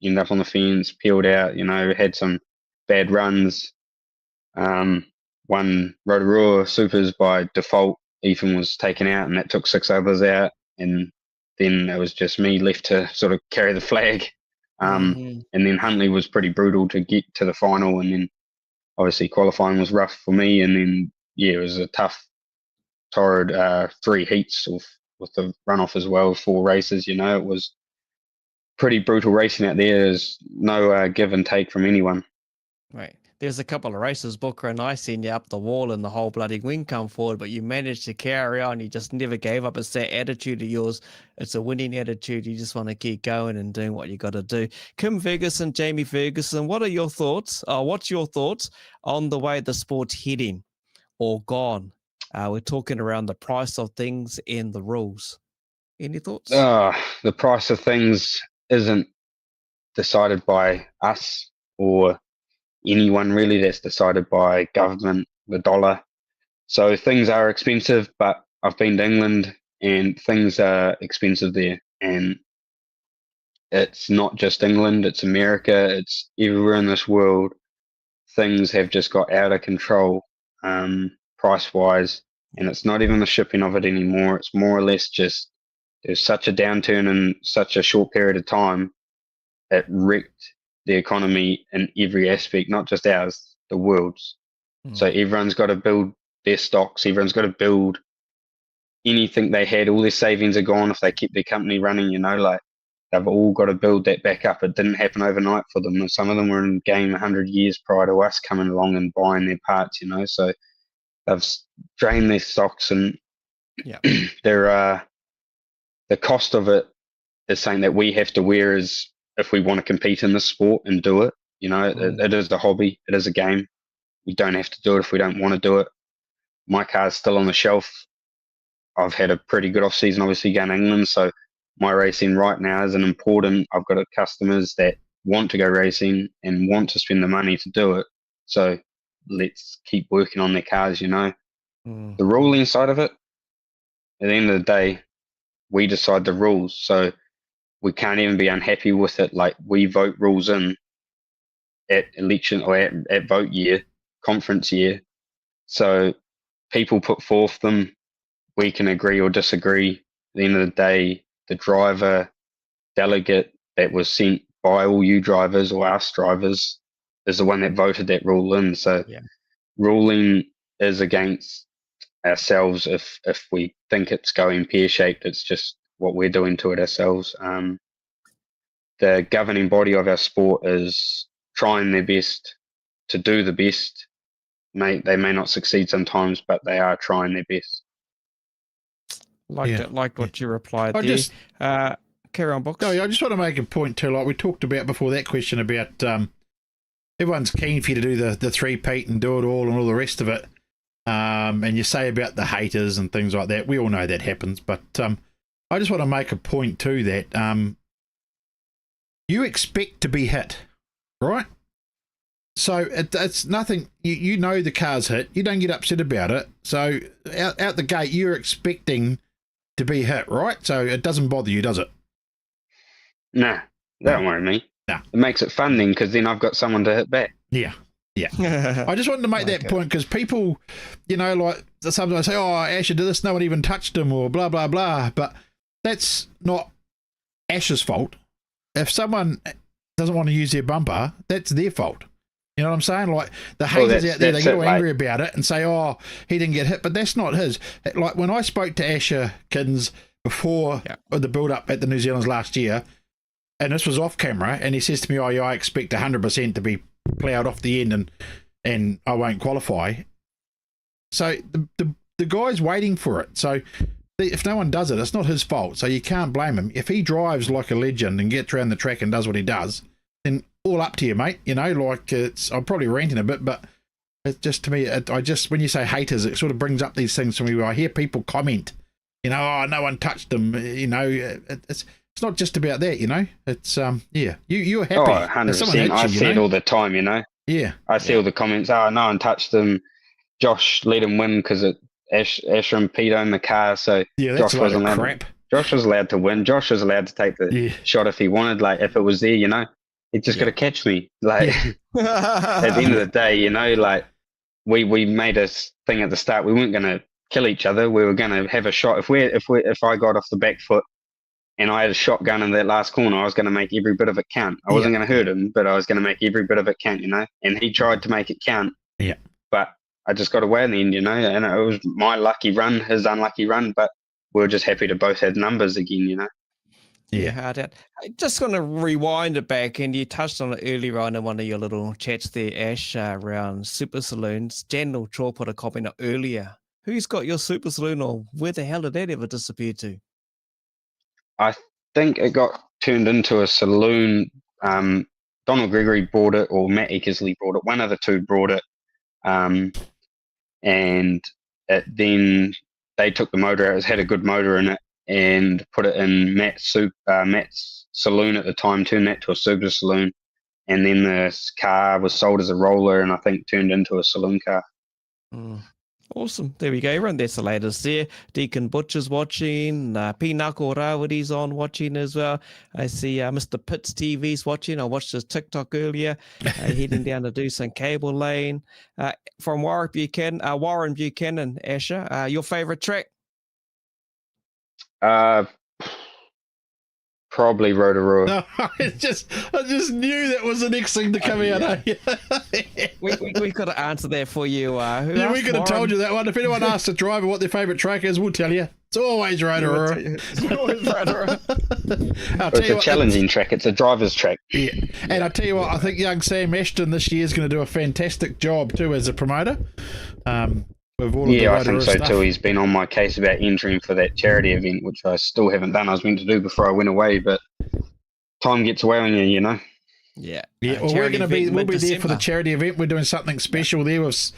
ended up on the fence, peeled out, had some bad runs. Won Rotorua Supers by default. Ethan was taken out, and that took 6 others out. And then it was just me left to sort of carry the flag. And then Huntley was pretty brutal to get to the final. And then obviously qualifying was rough for me. And then, it was a tough, torrid 3 heats with the runoff as well, 4 races. It was pretty brutal racing out there. There's no give and take from anyone. Right. There's a couple of races, Booker and I seen you up the wall and the whole bloody wing come forward, but you managed to carry on. You just never gave up. It's that attitude of yours. It's a winning attitude. You just want to keep going and doing what you got to do. Kim Ferguson, Jamie Ferguson, what are your thoughts? What's your thoughts on the way the sport's heading or gone? We're talking around the price of things and the rules. Any thoughts? The price of things isn't decided by us or anyone really. That's decided by government, the dollar. So things are expensive, but I've been to England and things are expensive there. And it's not just England, it's America, it's everywhere in this world. Things have just got out of control price-wise, and it's not even the shipping of it anymore. It's more or less just there's such a downturn in such a short period of time. It wrecked the economy in every aspect, not just ours, the world's. So everyone's got to build their stocks. Everyone's got to build anything they had. All their savings are gone if they keep their company running, they've all got to build that back up. It didn't happen overnight for them. Some of them were in the game 100 years prior to us coming along and buying their parts, so they've drained their stocks, and the cost of it is something that we have to wear as if we want to compete in the sport and do it. It is a hobby. It is a game. We don't have to do it if we don't want to do it. My car's still on the shelf. I've had a pretty good off season, obviously going to England. So my racing right now isn't important. I've got customers that want to go racing and want to spend the money to do it. So let's keep working on their cars, The ruling side of it, at the end of the day, we decide the rules. So we can't even be unhappy with it. Like, we vote rules in at election or at vote year, conference year. So people put forth them. We can agree or disagree. At the end of the day, the driver delegate that was sent by all you drivers or us drivers is the one that voted that rule in. So ruling is against ourselves if we think it's going pear-shaped. It's just what we're doing to it ourselves. The governing body of our sport is trying their best to do the best. They may not succeed sometimes, but they are trying their best. Liked what you replied there. Carry on, Box. No, I just want to make a point too, like we talked about before that question about everyone's keen for you to do the 3-peat and do it all and all the rest of it. And you say about the haters and things like that. We all know that happens, but I just want to make a point too that you expect to be hit, right? So it's nothing. You know the car's hit. You don't get upset about it. So out the gate, you're expecting to be hit, right? So it doesn't bother you, does it? Nah, that don't worry me. Nah. It makes it fun then, because then I've got someone to hit back. Yeah. I just wanted to make that point because people, like sometimes say, "Oh, Asher did this. No one even touched him," or blah blah blah. But that's not Asher's fault. If someone doesn't want to use their bumper, that's their fault. You know what I'm saying? Like the haters out there, they get all angry about it and say, "Oh, he didn't get hit," but that's not his. Like when I spoke to Asher Kins before the build-up at the New Zealand's last year, and this was off camera, and he says to me, "Oh, yeah, I expect 100% to be ploughed off the end, and I won't qualify." So the guy's waiting for it. So if no one does it, it's not his fault. So you can't blame him. If he drives like a legend and gets around the track and does what he does, then all up to you, mate. Like I'm probably ranting a bit, but it's just, to me, when you say haters, it sort of brings up these things for me where I hear people comment, "Oh, no one touched him." It's not just about that, It's you're happy. Oh, 100%. I see it all the time, Yeah. I see all the comments. "Oh, no one touched him. Josh let him win because Asher and Pete owned the car, so Josh wasn't allowed. Crap. Josh was allowed to win. Josh was allowed to take the shot if he wanted, like if it was there, He just got to catch me. Like at the end of the day, you know, like we made a thing at the start. We weren't going to kill each other. We were going to have a shot. If I got off the back foot and I had a shotgun in that last corner, I was going to make every bit of it count. I wasn't going to hurt him, but I was going to make every bit of it count, you know. And he tried to make it count. Yeah. But I just got away in the end, you know. And it was my lucky run, his unlucky run. But we were just happy to both have numbers again, you know. Yeah, I'm just going to rewind it back, and you touched on it earlier on in one of your little chats there, Ash, around super saloons. General Chaw put a comment up earlier. Who's got your super saloon, or where the hell did that ever disappear to? I think it got turned into a saloon. Donald Gregory bought it, or Matt Eckersley bought it. One of the two brought it. And then they took the motor out. It had a good motor in it, and put it in Matt's saloon at the time, turned that to a super saloon. And then the car was sold as a roller, and I think turned into a saloon car. Awesome. There we go. Everyone, that's the latest there. Deacon Butcher's watching. Pinako Rawari's on watching as well. I see Mr. Pitts TV's watching. I watched his TikTok earlier. Heading down to do some cable lane. From Warren Buchanan, Asher, your favorite track? Probably Rotorua. No, I just knew that was the next thing to come out. We could have answered that for you. We could have told you that one. If anyone asks a driver what their favourite track is, we'll tell you. It's always Rotorua. It's always Rotorua. It's a challenging track. It's a driver's track. Yeah. And I tell you what, I think young Sam Ashton this year is going to do a fantastic job too as a promoter. I think so too. He's been on my case about entering for that charity event, which I still haven't done. I was meant to do before I went away, but time gets away on you, you know. Yeah. Well, we'll be there for the charity event. We're doing something special there with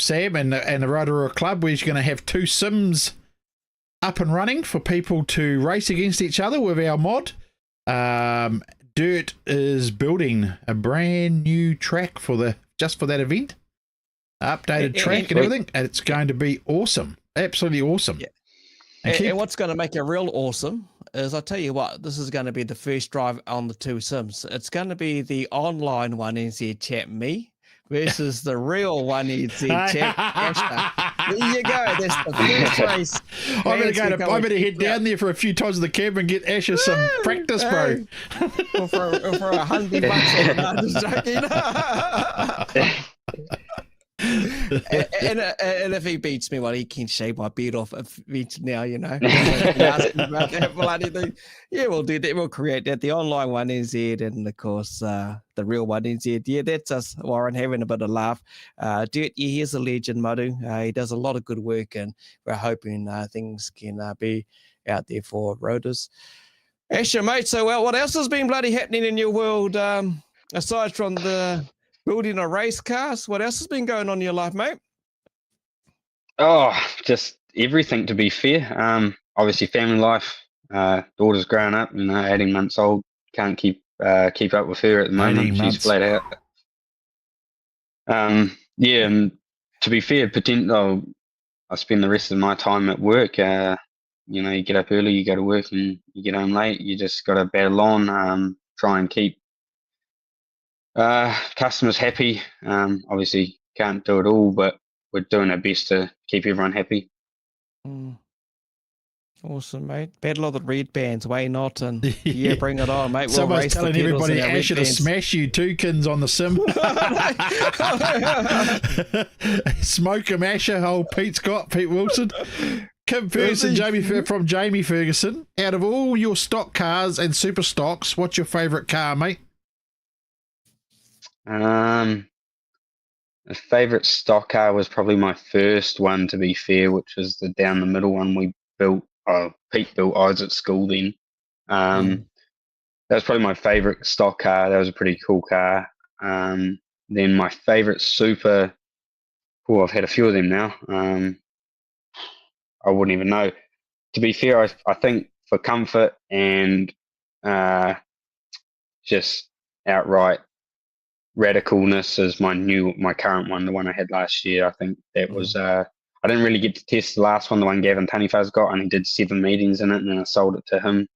Sam and the Rotorua Club. We're going to have 2 sims up and running for people to race against each other with our mod. Dirt is building a brand new track for that event. Updated track and everything, and it's going to be awesome. Absolutely awesome. Yeah. And what's going to make it real awesome is, I'll tell you what, this is going to be the first drive on the 2 sims. It's going to be the online One NZ Chat Me versus the real One NZ Chat Asher. There you go. That's the first race. I better head down there for a few times in the cab and get Asher some practice, bro. Or for $100 I'm just joking. and if he beats me, well, he can shave my beard off now, you know. Yeah, we'll do that. We'll create that. The online One NZ, and of course the real One NZ. Yeah, that's us, Warren, having a bit of laugh. Dirt, yeah, he's a legend, Madu. He does a lot of good work, and we're hoping things can be out there for roaders. Asher, mate, so what else has been bloody happening in your world, aside from the building a race cars? What else has been going on in your life, mate? Oh, just everything, to be fair. Obviously family life. Daughter's grown up, 18 months old. Can't keep up with her at the moment. She's flat out. And to be fair, I spend the rest of my time at work. You get up early, you go to work, and you get home late. You just got to battle on, try and keep customers happy. Obviously can't do it all, but we're doing our best to keep everyone happy. Awesome, mate. Battle of the red bands, why not? And yeah, bring it on, mate. Someone's telling everybody Asher to smash you 2 kins on the sim. Smoke him, Asher. Old Pete Wilson. Kim Ferguson, Jamie Ferguson. Out of all your stock cars and super stocks, what's your favourite car, mate? The favourite stock car was probably my first one, to be fair, which was the down the middle one we built. Pete built. I was at school then. That was probably my favourite stock car. That was a pretty cool car. Then my favourite super. Oh, I've had a few of them now. I wouldn't even know. To be fair, I think for comfort and just outright radicalness is my current one, the one I had last year. I think that was I didn't really get to test the last one, the one Gavin Tunnyfuzz got. I only did 7 meetings in it, and then I sold it to him.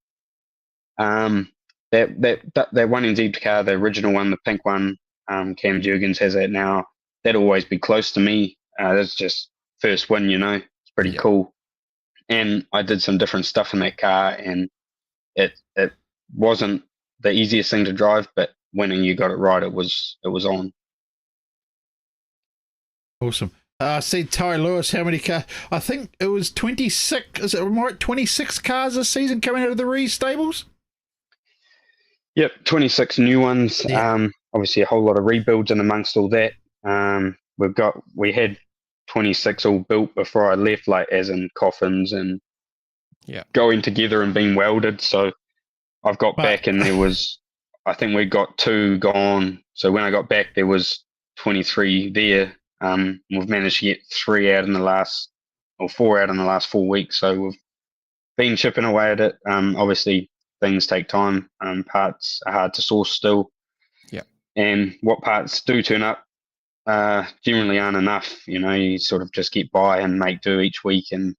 that one NZ car, the original one, the pink one, Cam Jurgens has that now. That'll always be close to me. That's just first win, It's pretty cool. And I did some different stuff in that car, and it wasn't the easiest thing to drive, but when you got it right, it was on. Awesome. See, Ty Lewis, how many cars? I think it was 26. Is it right? 26 cars this season coming out of the Rees stables? Yep, 26 new ones. Yeah. Obviously, a whole lot of rebuilds in amongst all that. We had 26 all built before I left, like as in coffins and going together and being welded. So I've got back, and I think we got 2 gone. So when I got back, there was 23 there. We've managed to get 4 out in the last 4 weeks. So we've been chipping away at it. Obviously, things take time. Parts are hard to source still. Yeah. And what parts do turn up generally aren't enough. You sort of just get by and make do each week and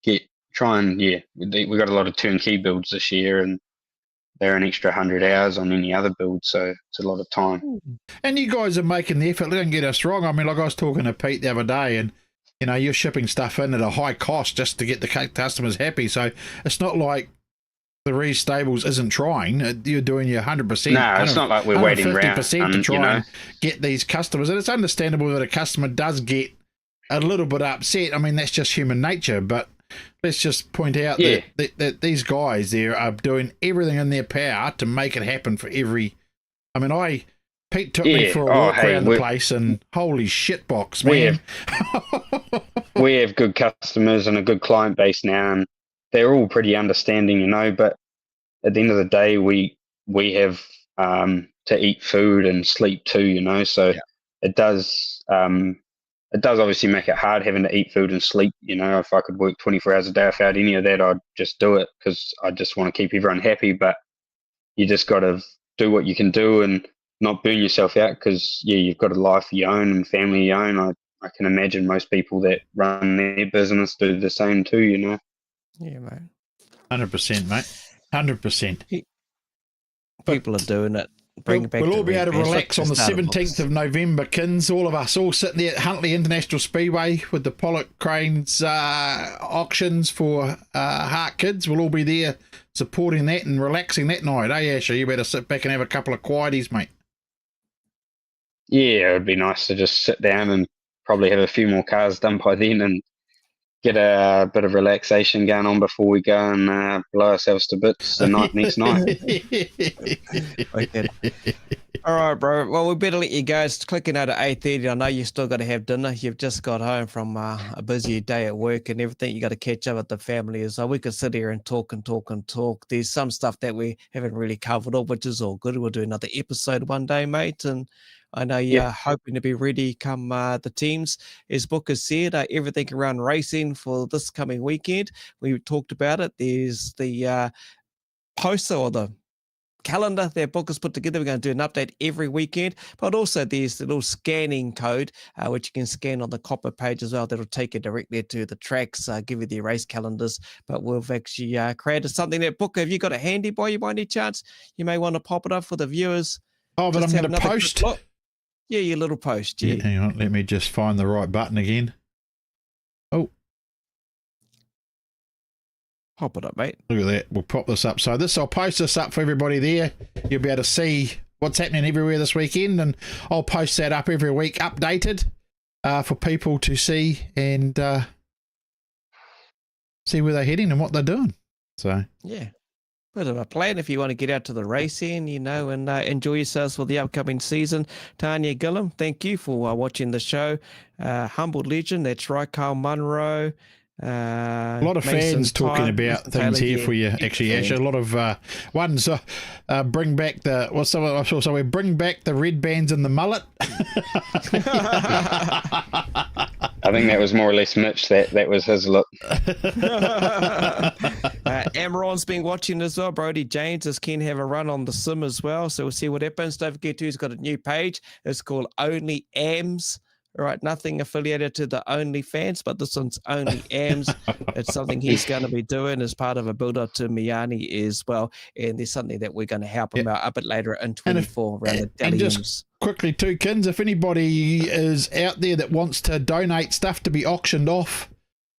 we got a lot of turnkey builds this year, and they're an extra 100 hours on any other build, so it's a lot of time. And you guys are making the effort. Don't get us wrong. I mean, like I was talking to Pete the other day, and you're shipping stuff in at a high cost just to get the customers happy. So it's not like the Rees stables isn't trying. You're doing your 100%. No, it's not like we're waiting around. 50% to try and get these customers. And it's understandable that a customer does get a little bit upset. I mean, that's just human nature. But let's just point out that these guys there are doing everything in their power to make it happen for every. I mean, Pete took me for a walk around the place, and holy shit box, man. We have good customers and a good client base now, and they're all pretty understanding, but at the end of the day, we have to eat food and sleep too, so it does obviously make it hard having to eat food and sleep. If I could work 24 hours a day without any of that, I'd just do it because I just want to keep everyone happy. But you just got to do what you can do and not burn yourself out because, you've got a life of your own and family of your own. I can imagine most people that run their business do the same too, Yeah, mate. 100%, mate. 100%. People are doing it. We'll all be able to relax on the 17th of November, Kins. All of us all sitting there at Huntley International Speedway with the Pollock Cranes auctions for Heart Kids. We'll all be there supporting that and relaxing that night. Hey, Asher, you better sit back and have a couple of quieties, mate. Yeah, it'd be nice to just sit down and probably have a few more cars done by then and get a bit of relaxation going on before we go and blow ourselves to bits the next night. Okay. All right, bro. Well, we better let you go. It's clicking out at 8:30. I know you've still got to have dinner. You've just got home from a busy day at work and everything. You got to catch up with the family as well. We could sit here and talk and talk and talk. There's some stuff that we haven't really covered up, which is all good. We'll do another episode one day, mate. And I know you're hoping to be ready come the teams. As Booker said, everything around racing for this coming weekend. We talked about it. There's the poster or the calendar that Booker's put together. We're going to do an update every weekend, but also there's the little scanning code, which you can scan on the Kokpit page as well. That'll take you directly to the tracks, give you the race calendars. But we've actually created something that, Booker, have you got it handy by you by any chance? You may want to pop it up for the viewers. Oh, but I'm going to post. Yeah, your little post. Yeah. Hang on, let me just find the right button again. Oh. Pop it up, mate. Look at that. We'll pop this up. So I'll post this up for everybody there. You'll be able to see what's happening everywhere this weekend, and I'll post that up every week, updated, for people to see and see where they're heading and what they're doing. So yeah. Bit of a plan if you want to get out to the racing, and enjoy yourselves for the upcoming season. Tanya Gillum, thank you for watching the show. Humble Legend, that's right, Carl Munro. A lot of Mason fans talking Time, about Mr. things Taylor, here for you, actually, Asher. A lot of ones bring back the we bring back the red bands and the mullet. I think that was more or less Mitch. That was his look. Amron's been watching as well. Brody James is keen to have a run on the sim as well. So we'll see what happens. Don't forget, he's got a new page. It's called Only Ams All right, nothing affiliated to the OnlyFans, but this one's only AMs. It's something he's going to be doing as part of a build-up to Miani as well. And there's something that we're going to help him out a bit later in 24 around the and Deliums. just quickly too, Kins, if anybody is out there that wants to donate stuff to be auctioned off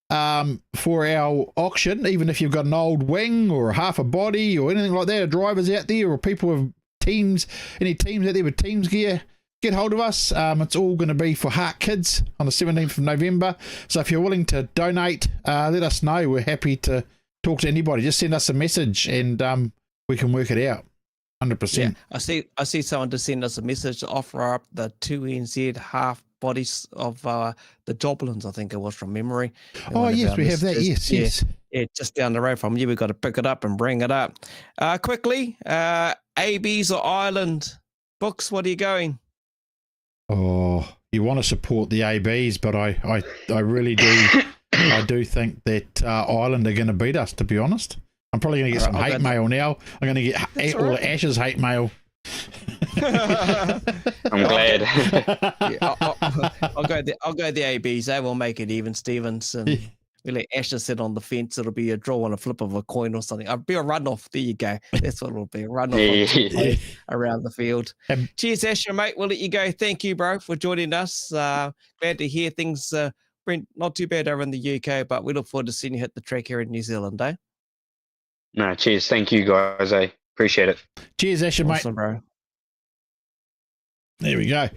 for our auction, even if you've got an old wing or half a body or anything like that, or drivers out there or people with teams, any teams out there with teams gear, get hold of us. It's all going to be for Heart Kids on the 17th of November. So if you're willing to donate, let us know. We're happy to talk to anybody. Just send us a message and we can work it out. 100%. Yeah, I see someone to send us a message to offer up the 2NZ half bodies of the Joblins, I think it was from memory. Oh, yes, we have that. Yes. Yeah, just down the road from you. We've got to pick it up and bring it up. Quickly, ABs or Ireland? Books, what are you going? Oh, you want to support the ABs, but I really do. I do think that Ireland are going to beat us, to be honest. I'm probably going to get some hate mail now. I'm going to get all the Asher's hate mail. I'm glad. I'll go the ABs. They will make it even, Stevenson. We let Asher sit on the fence. It'll be a draw on a flip of a coin or something. It'll be a runoff. There you go. That's what it'll be. A runoff around the field. Cheers, Asher, mate. We'll let you go. Thank you, bro, for joining us. Glad to hear things went not too bad over in the UK, but we look forward to seeing you hit the track here in New Zealand, eh? No, cheers. Thank you, guys. I appreciate it. Cheers, Asher, Awesome, mate. Bro. There we go.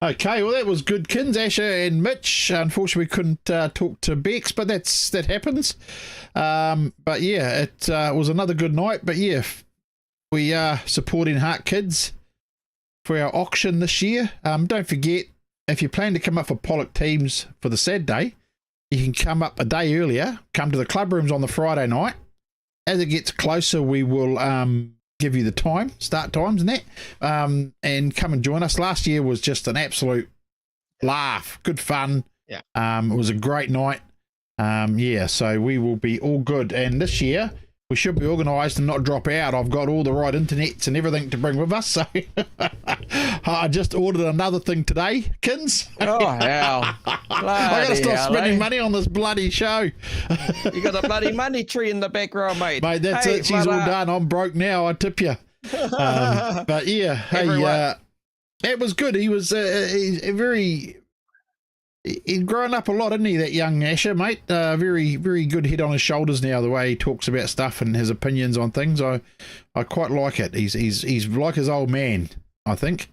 Okay, well, that was good, Kins, Asher and Mitch. Unfortunately, we couldn't talk to Bexs, but that happens. But yeah, it was another good night. But yeah, we are supporting Heart Kids for our auction this year. Don't forget, if you plan to come up for Pollock teams for the Saturday, you can come up a day earlier. Come to the club rooms on the Friday night. As it gets closer, we will give you the start times and that, and come and join us. Last year was just an absolute laugh, good fun. Yeah. It was a great night. So we will be all good. And this year we should be organised and not drop out. I've got all the right internets and everything to bring with us. So I just ordered another thing today, Kins. Oh, hell. I got to stop spending money on this bloody show. You got a bloody money tree in the background, mate. Mate, that's it. She's all done. I'm broke now. I tip you. But yeah, hey, it was good. He was he'd grown up a lot, isn't he, that young Asher, mate? Very, very good head on his shoulders now, the way he talks about stuff and his opinions on things. I quite like it. He's like his old man, I think.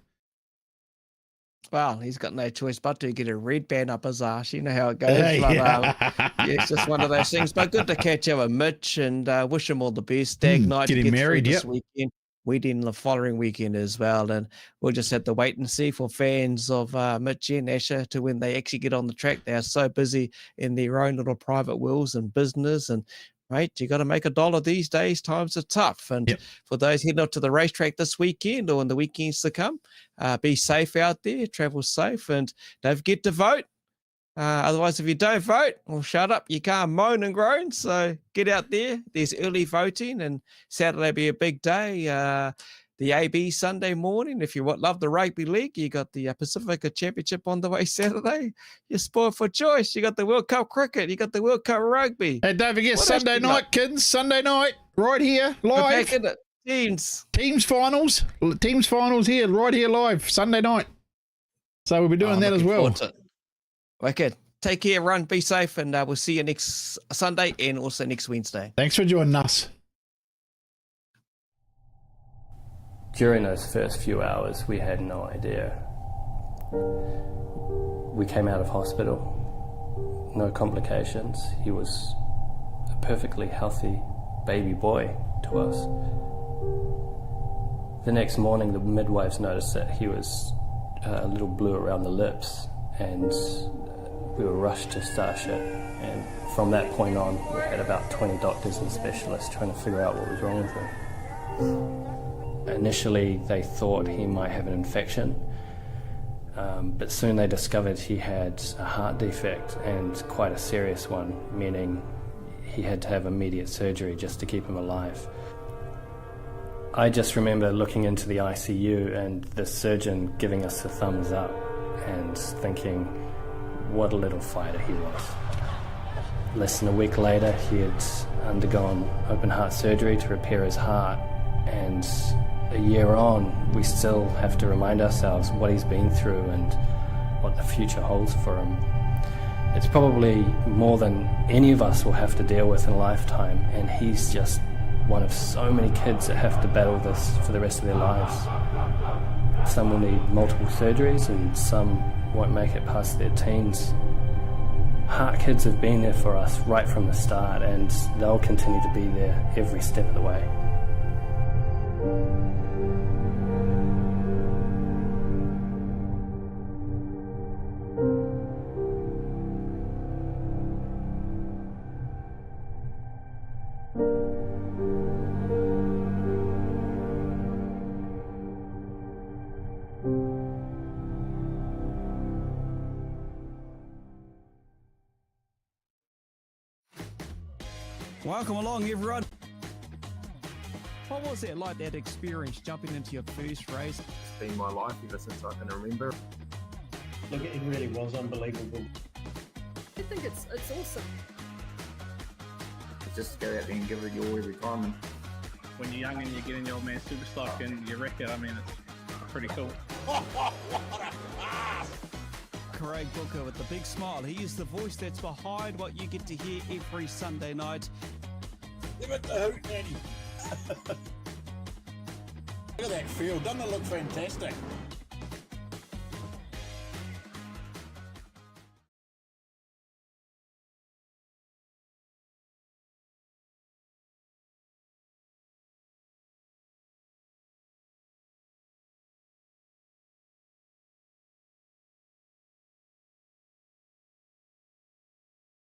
Well, he's got no choice but to get a red band up his arse. You know how it goes. But, it's just one of those things. But good to catch up with Mitch and wish him all the best. Stag night. Getting married, this weekend. Wedding the following weekend as well. And we'll just have to wait and see for fans of Mitch and Asher to when they actually get on the track. They are so busy in their own little private worlds and business. And, mate, you got to make $1 these days. Times are tough. And for those heading up to the racetrack this weekend or in the weekends to come, be safe out there, travel safe, and don't forget to vote. Otherwise, if you don't vote, well, shut up. You can't moan and groan. So get out there. There's early voting, and Saturday will be a big day. The AB Sunday morning. If you love the rugby league, you got the Pacifica Championship on the way Saturday. You're spoiled for choice. You got the World Cup cricket. You got the World Cup rugby. And don't forget Sunday night, kids. Sunday night, right here, live. Back in it. Teams finals. Teams finals here, right here live, Sunday night. So we'll be doing that as well. Okay. Take care, run, be safe, and we'll see you next Sunday and also next Wednesday. Thanks for joining us. During those first few hours, we had no idea. We came out of hospital, no complications. He was a perfectly healthy baby boy to us. The next morning, the midwives noticed that he was a little blue around the lips, and we were rushed to Starship. And from that point on, we had about 20 doctors and specialists trying to figure out what was wrong with him. Initially, they thought he might have an infection, but soon they discovered he had a heart defect, and quite a serious one, meaning he had to have immediate surgery just to keep him alive. I just remember looking into the ICU and the surgeon giving us a thumbs up and thinking, what a little fighter he was. Less than a week later, he had undergone open heart surgery to repair his heart, and a year on, we still have to remind ourselves what he's been through and what the future holds for him. It's probably more than any of us will have to deal with in a lifetime, and he's just one of so many kids that have to battle this for the rest of their lives. Some will need multiple surgeries and some won't make it past their teens. Heart Kids have been there for us right from the start, and they'll continue to be there every step of the way. Welcome along, everyone. What was it like, that experience, jumping into your first race? It's been my life ever since I can remember. Look, it really was unbelievable. I think it's awesome. Just go out there and give it your all every time. And When you're young and you get in your old man Superstock and you wreck it, I mean, it's pretty cool. Craig Booker with the big smile. He is the voice that's behind what you get to hear every Sunday night. Give it the hoot, Nanny. Look at that field. Doesn't it look fantastic?